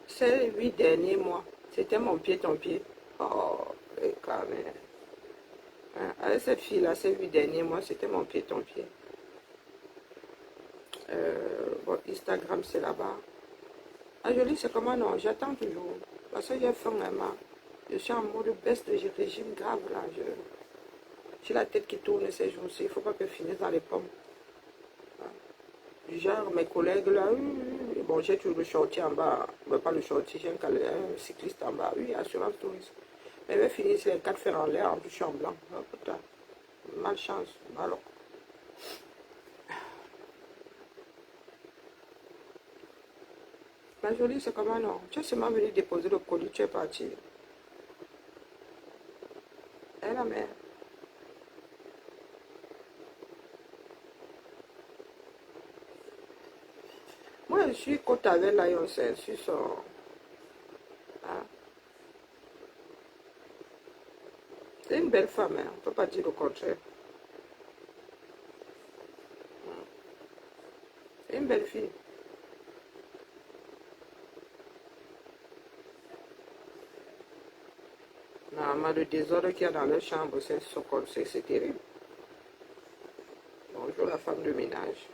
ces 8 derniers mois. C'était mon pied, ton pied. Oh, quand même. Hein, avec cette fille-là, ces 8 derniers mois, c'était mon pied, ton pied. Bon, Instagram, c'est là-bas. Ah, jolie, c'est comment non? J'attends toujours. Parce que j'ai faim, vraiment. Je suis en mode baisse de régime grave, là. J'ai la tête qui tourne ces jours-ci. Il ne faut pas que je finisse dans les pommes. Du genre, mes collègues, là, bon, j'ai toujours le shorty en bas. Mais pas le shorty, j'ai un cycliste en bas. Oui, assurance tourisme. Mais je vais finir sur les 4 fers en l'air, je suis en blanc. Oh, putain, malchance. Alors. Ma jolie, c'est comment non? Tu es seulement venu déposer le colis, tu es parti. Eh la mère. Moi, je suis côte avec la Yonsei, je suis son... Hein? C'est une belle femme, hein? On ne peut pas dire le contraire. C'est une belle fille. Normalement, le désordre qu'il y a dans leur chambre, c'est terrible. Bonjour la femme de ménage.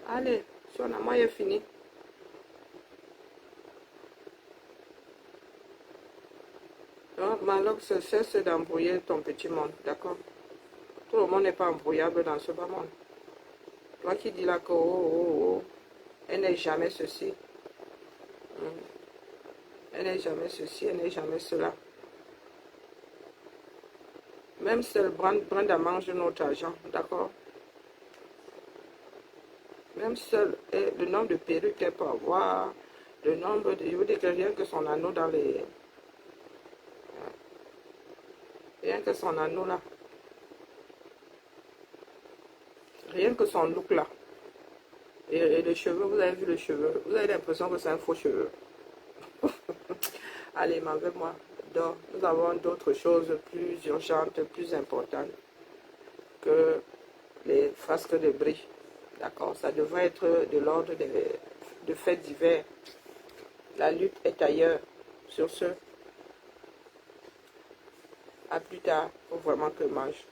Allez, son amour est fini. Donc, Maloc, cesse d'embrouiller ton petit monde, d'accord? Tout le monde n'est pas embrouillable dans ce bas monde. Toi qui dis là que, elle n'est jamais ceci. Elle n'est jamais ceci, elle n'est jamais cela. Même si elle Brenda mange notre argent, d'accord? Même seul, le nombre de perruques qu'elle peut avoir, le nombre de... Je veux dire que rien que son anneau dans les... Rien que son anneau là. Rien que son look là. Et les cheveux, vous avez vu le cheveu. Vous avez l'impression que c'est un faux cheveu. Allez, m'en veux moi. Donc, nous avons d'autres choses plus urgentes, plus importantes que les frasques de bris. D'accord, ça devrait être de l'ordre de faits divers. La lutte est ailleurs. Sur ce, à plus tard, faut vraiment que je mange.